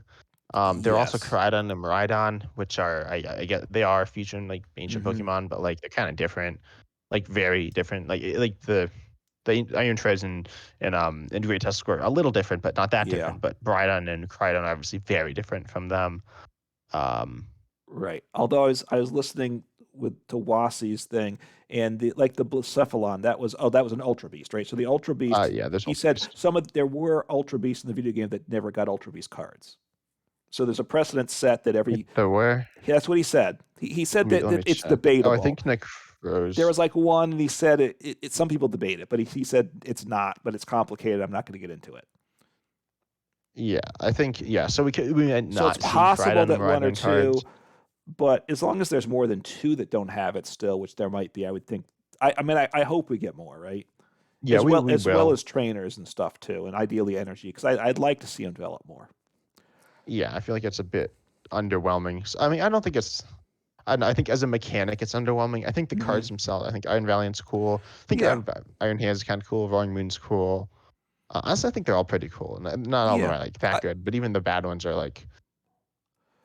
There are also Yes. Koraidon and Miraidon, which are I get they are featuring like ancient Hmm. Pokemon, but like they're kind of different, like very different. Like the Iron Treads and Great Tusk are a little different, but not that Yeah. different. But Miraidon and Koraidon are obviously very different from them. Um, Right. Although I was listening Tawasi's thing, and the Blacephalon, that was an Ultra Beast, right? So the Ultra Beast, Yeah, there's he Ultra said Beast. there were Ultra Beasts in the video game that never got Ultra Beast cards. So there's a precedent set that Wait, every there were. that's what he said. He said Let me that it's check. Oh, I debatable. think There Necros. was like one, and he said some people debate it, but he said it's not, but it's complicated. I'm not going to get into it. Yeah, I think So we might So it's not see possible that one or Rhydon two, cards. but as long as there's more than two that don't have it still, which there might be, I would think. I mean, I hope we get more, right? Yeah, we As well will. as trainers and stuff too, and ideally energy, because I'd like to see them develop more. Yeah, I feel like it's a bit underwhelming. I mean, I don't think it's. I think as a mechanic, it's underwhelming. I think the Hmm. cards themselves. I think Iron Valiant's cool. I think Yeah, Iron Hands is kind of cool. Roaring Moon's cool. Honestly, I think they're all pretty cool. Not all of them yeah. are like that I, good, but even the bad ones are like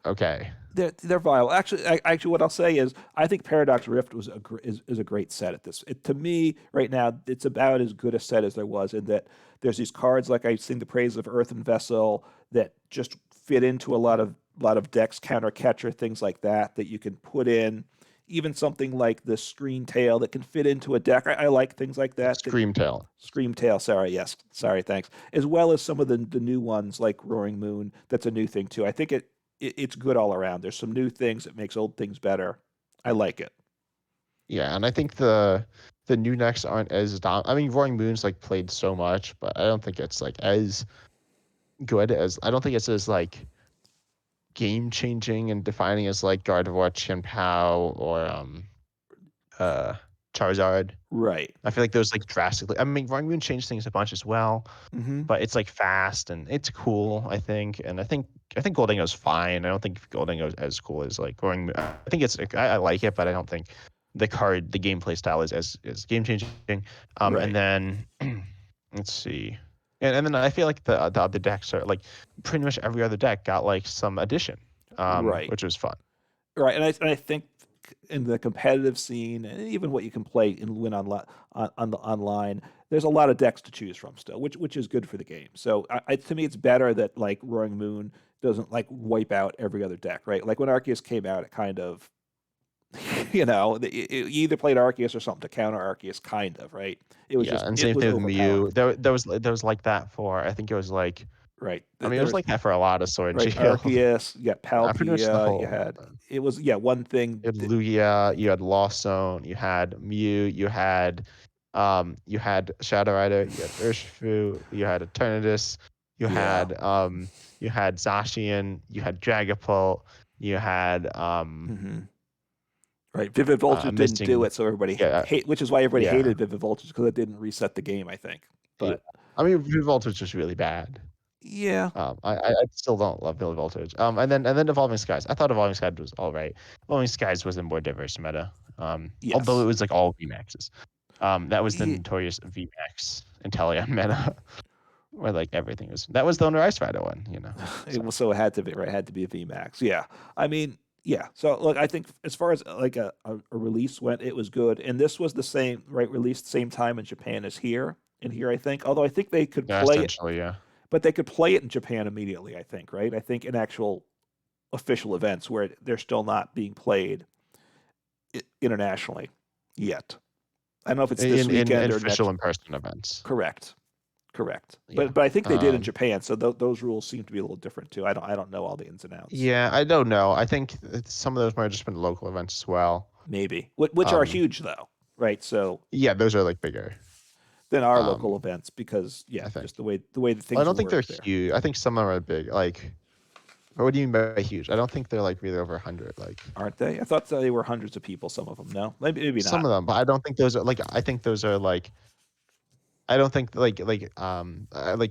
okay. they're viable. Actually, what I'll say is, I think Paradox Rift is a great set at this. To me, right now, it's about as good a set as there was. In that there's these cards like I sing the praise of Earthen Vessel that just fit into a lot of decks, counter catcher, things like that that you can put in. Even something like the Screen Tail that can fit into a deck. I like things like that. Screamtail. Scream Tail, sorry, yes, sorry, thanks. As well as some of the new ones like Roaring Moon. That's a new thing too. I think it's good all around. There's some new things that makes old things better. I like it. Yeah, and I think the new decks aren't as I mean, Roaring Moon's like played so much, but I don't think it's like as good as I don't think it's as like game changing and defining as like Gardevoir, Chien-Pao, or uh Charizard. Right. I feel like those like drastically. I mean, Roaring Moon changed things a bunch as well, Mm-hmm. but it's like fast and it's cool. I think, and I think Goldingo's fine. I don't think Goldingo's as cool as like Roaring Moon. I think I like it, but I don't think the gameplay style is as game changing. And Right. then let's see, and then I feel like the other decks are like pretty much every other deck got like some addition, Right. which was fun. Right. And I think in the competitive scene and even what you can play and win on the online, there's a lot of decks to choose from still, which is good for the game. So to me, it's better that like Roaring Moon doesn't like wipe out every other deck, right? Like when Arceus came out, it kind of you either played Arceus or something to counter Arceus, kind of, right? Yeah, and It same was thing with overpowered, Mew. There was like that for I think it was like right? I mean it There was was like that for a lot of Sword and right Shield. Arceus, you got Pretty much the Palkia, you whole. had it was one thing. You had Lugia, you had Lost Zone, you had Mew, you had Shadow Rider, you had Urshifu, you had Eternatus, you Yeah. had you had Zacian, you had Dragapult, you had Hmm. Right. Vivid Voltage I'm didn't do missing it, so everybody yeah hate, which is why everybody yeah hated Vivid Voltage because it didn't reset the game. I think, yeah. but I mean Revolt was just really bad. yeah, I still don't love Billy Voltage. And then Evolving Skies. I thought Evolving Skies was all right. Evolving Skies was a more diverse meta. Although it yes, was like all VMAXs. That was the Ye- notorious VMAX Inteleon meta, where like everything was. That was the Under Ice Rider one, it So was so it had to be right. It had to be a VMAX. Yeah, I mean, yeah. So look, I think as far as like a release went, it was good, and this was the same right released same time in Japan as here. And here, I think, although I think they could yeah, play it, essentially, yeah. but they could play it in Japan immediately. I think, right? I think in actual official events where they're still not being played internationally yet. I don't know if it's this In weekend or official next. in-person events. Correct, correct. Yeah. But I think they did in Um. Japan, so those rules seem to be a little different too. I don't know all the ins and outs. Yeah, I don't know. I think some of those might have just been local events as well. Maybe which are Um. huge though, right? So Yeah, those are like bigger. than our local Um. events because yeah, I think. just the way that Well, I things don't think they're work there. huge. I think some of them are big. Like, what do you mean by huge? I don't think they're like really over 100. Like Aren't they? I thought they were hundreds of people. Some of them, no, maybe some not. of them, but I don't think those are like. I think those are like. I don't think like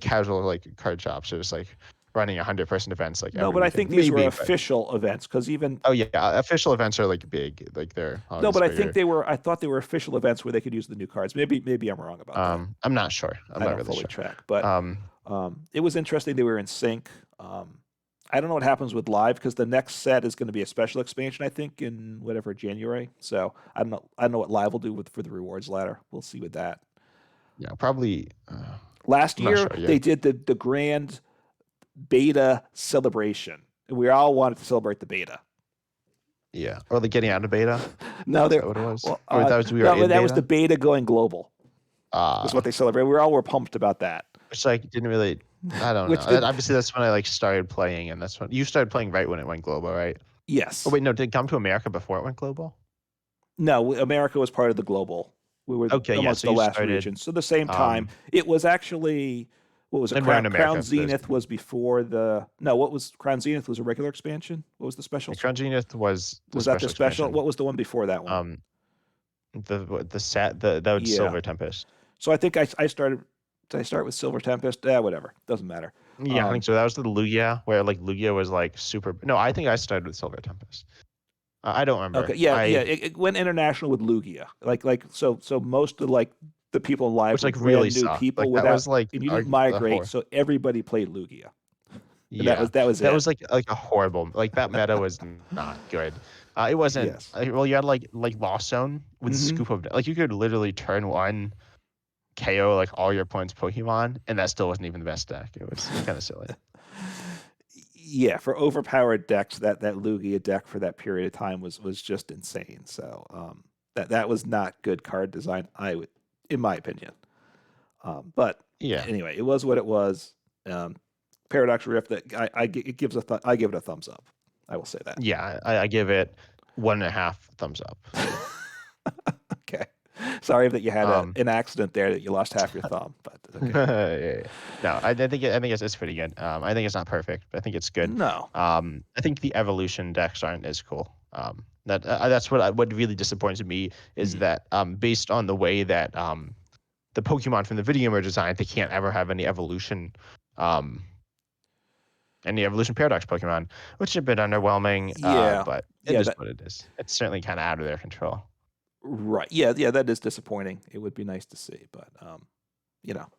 casual like card shops are just like running 100-person events like No, every but I weekend. think these were Maybe, but official events because even oh yeah, official events are like big. Like they're no, always but I think bigger. they were. I thought they were official events where they could use the new cards. Maybe I'm wrong about that. I'm not sure. I'm I not don't really fully sure. track, but Um, it was interesting. They were in sync. I don't know what happens with live because the next set is going to be a special expansion, I think, in whatever January. So I don't know. I don't know what live will do for the rewards ladder. We'll see with that. yeah, probably. Last I'm not year sure. Yeah. they did the grand beta celebration, and we all wanted to celebrate the beta. Yeah, or like getting out of beta. No, Is there. that what it was? Well, Or that was we were no, in that was the beta. beta going global. Was what Uh they celebrated. We all were pumped about that. which like didn't really. I don't know. Which did Obviously, that's when I like started playing, and that's when you started playing right when it went global, right? Oh yes. wait, no, did it come to America before it went global? No, America was part of the global. We were Okay, yeah. amongst So the you last started, regions. So the same time, um, it was actually what was it? and we're in Crown America for those. Zenith was before the no. What was Crown Zenith was a regular expansion. What was the special? Crown Zenith was the Was that the special special? expansion. What was the one before that one? Um, the that was Yeah. Silver Tempest. So I think I started. Did I start with Silver Tempest? Whatever. Doesn't matter. Yeah, I think so. That was the Lugia, where like Lugia was like super. No, I think I started with Silver Tempest. I don't remember. Okay. Yeah. Yeah. It went international with Lugia. So most of like the people in live Which were like really brand new sucked. people Like that without, was like and you didn't migrate, horror. so everybody played Lugia. And Yeah, that was that it. was like a horrible. Like that meta was not good. It wasn't. Yes. Well, you had like Lost Zone with Mm-hmm. scoop of like you could literally turn one KO like all your opponent's Pokemon, and that still wasn't even the best deck. It was kind of silly. Yeah, for overpowered decks, that Lugia deck for that period of time was just insane. So that was not good card design. In my opinion. But Yeah, anyway, it was what it was. Paradox Rift. I give it a thumbs up. I will say that. yeah. I give it 1.5 thumbs up. Okay. Sorry that you had Um, an accident there that you lost half your thumb, but okay. yeah. No, I think it's pretty good. I think it's not perfect, but I think it's good. No. I think the evolution decks aren't as cool. That's what really disappoints me is Mhm. that based on the way that the Pokemon from the video game are designed, they can't ever have um any evolution paradox Pokemon, which is a bit underwhelming. Yeah. But it Yeah, is what it is. It's certainly kind of out of their control. right. Yeah, yeah, that is disappointing. It would be nice to see, but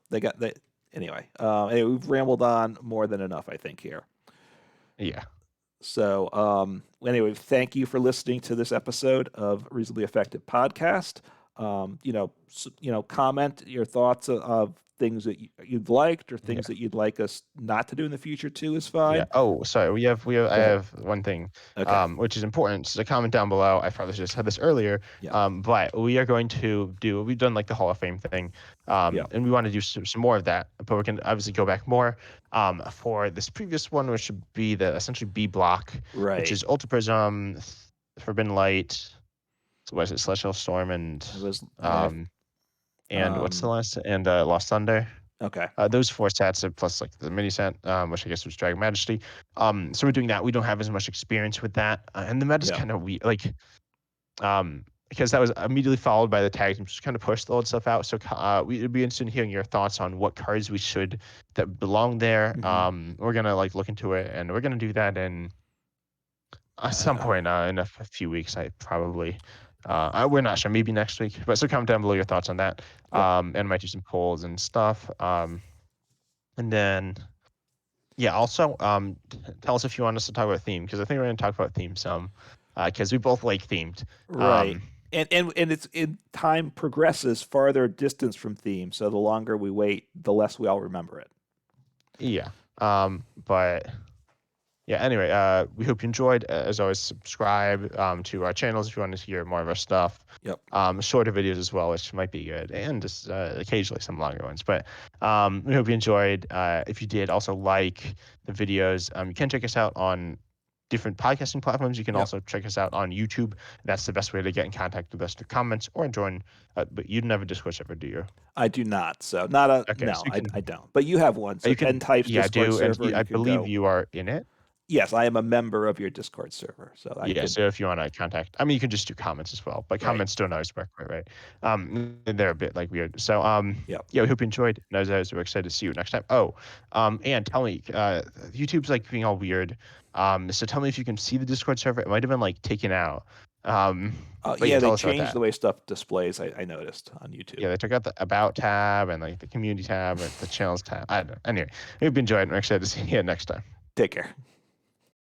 they got that anyway. Anyway, we've rambled on more than enough, I think, here. Yeah. So, anyway, thank you for listening to this episode of Reasonably Effective Podcast. Comment your thoughts of things that you've liked or things that you'd like us not to do in the future too is fine. Yeah. Oh, sorry. I ahead. have one thing, Okay. which is important. So comment down below. I probably just said this earlier. Yeah. But we are going to we've done like the Hall of Fame thing, Yeah. and we want to do some more of that. But we can obviously go back more. For this previous one, which should be the essentially B block, Right. which is Ultra Prism, Forbidden Light. So what is it? Celestial Storm and It was and what's the last? And Lost Thunder. okay. Those 4 sets plus like the mini set, which I guess was Dragon Majesty. So we're doing that. We don't have as much experience with that, and the meta's Yeah. kind of weird, like, because that was immediately followed by the tag teams, just kind of pushed the old stuff out. So it'd be interested in hearing your thoughts on what cards that belong there. Mhm. We're gonna like look into it, and we're gonna do that in at some point in a few weeks. We're not sure, maybe next week. But so comment down below your thoughts on that. Yeah. And might do some polls and stuff. And then, yeah, also, tell us if you want us to talk about theme, because I think we're going to talk about theme some, because we both like themed. Right. And it's time progresses farther distance from theme, so the longer we wait, the less we all remember it. Yeah. But yeah, anyway, we hope you enjoyed. As always, subscribe to our channels if you want to hear more of our stuff. Yep. Shorter videos as well, which might be good, and just occasionally some longer ones. But we hope you enjoyed. If you did, also like the videos. You can check us out on different podcasting platforms. You can also check us out on YouTube. That's the best way to get in contact with us through comments or join. But you don't have a Discord server, do you? I do not. So not a Okay, no. so I don't. But you have one. So you 10 types yeah, I Discord do, server. and I believe you are in it. Yes, I am a member of your Discord server. So So if you want to contact, you can just do comments as well, but comments don't always work right. They're a bit like weird. So yeah, we hope you enjoyed. And as always, we're excited to see you next time. Oh, and tell me, YouTube's like being all weird. So tell me if you can see the Discord server. It might have been like taken out. But they tell us about changed that. the way stuff displays. I noticed on YouTube. Yeah, they took out the About tab and like the Community tab and the Channels tab. I don't know. Anyway, we hope you enjoyed, and we're excited to see you next time. Take care.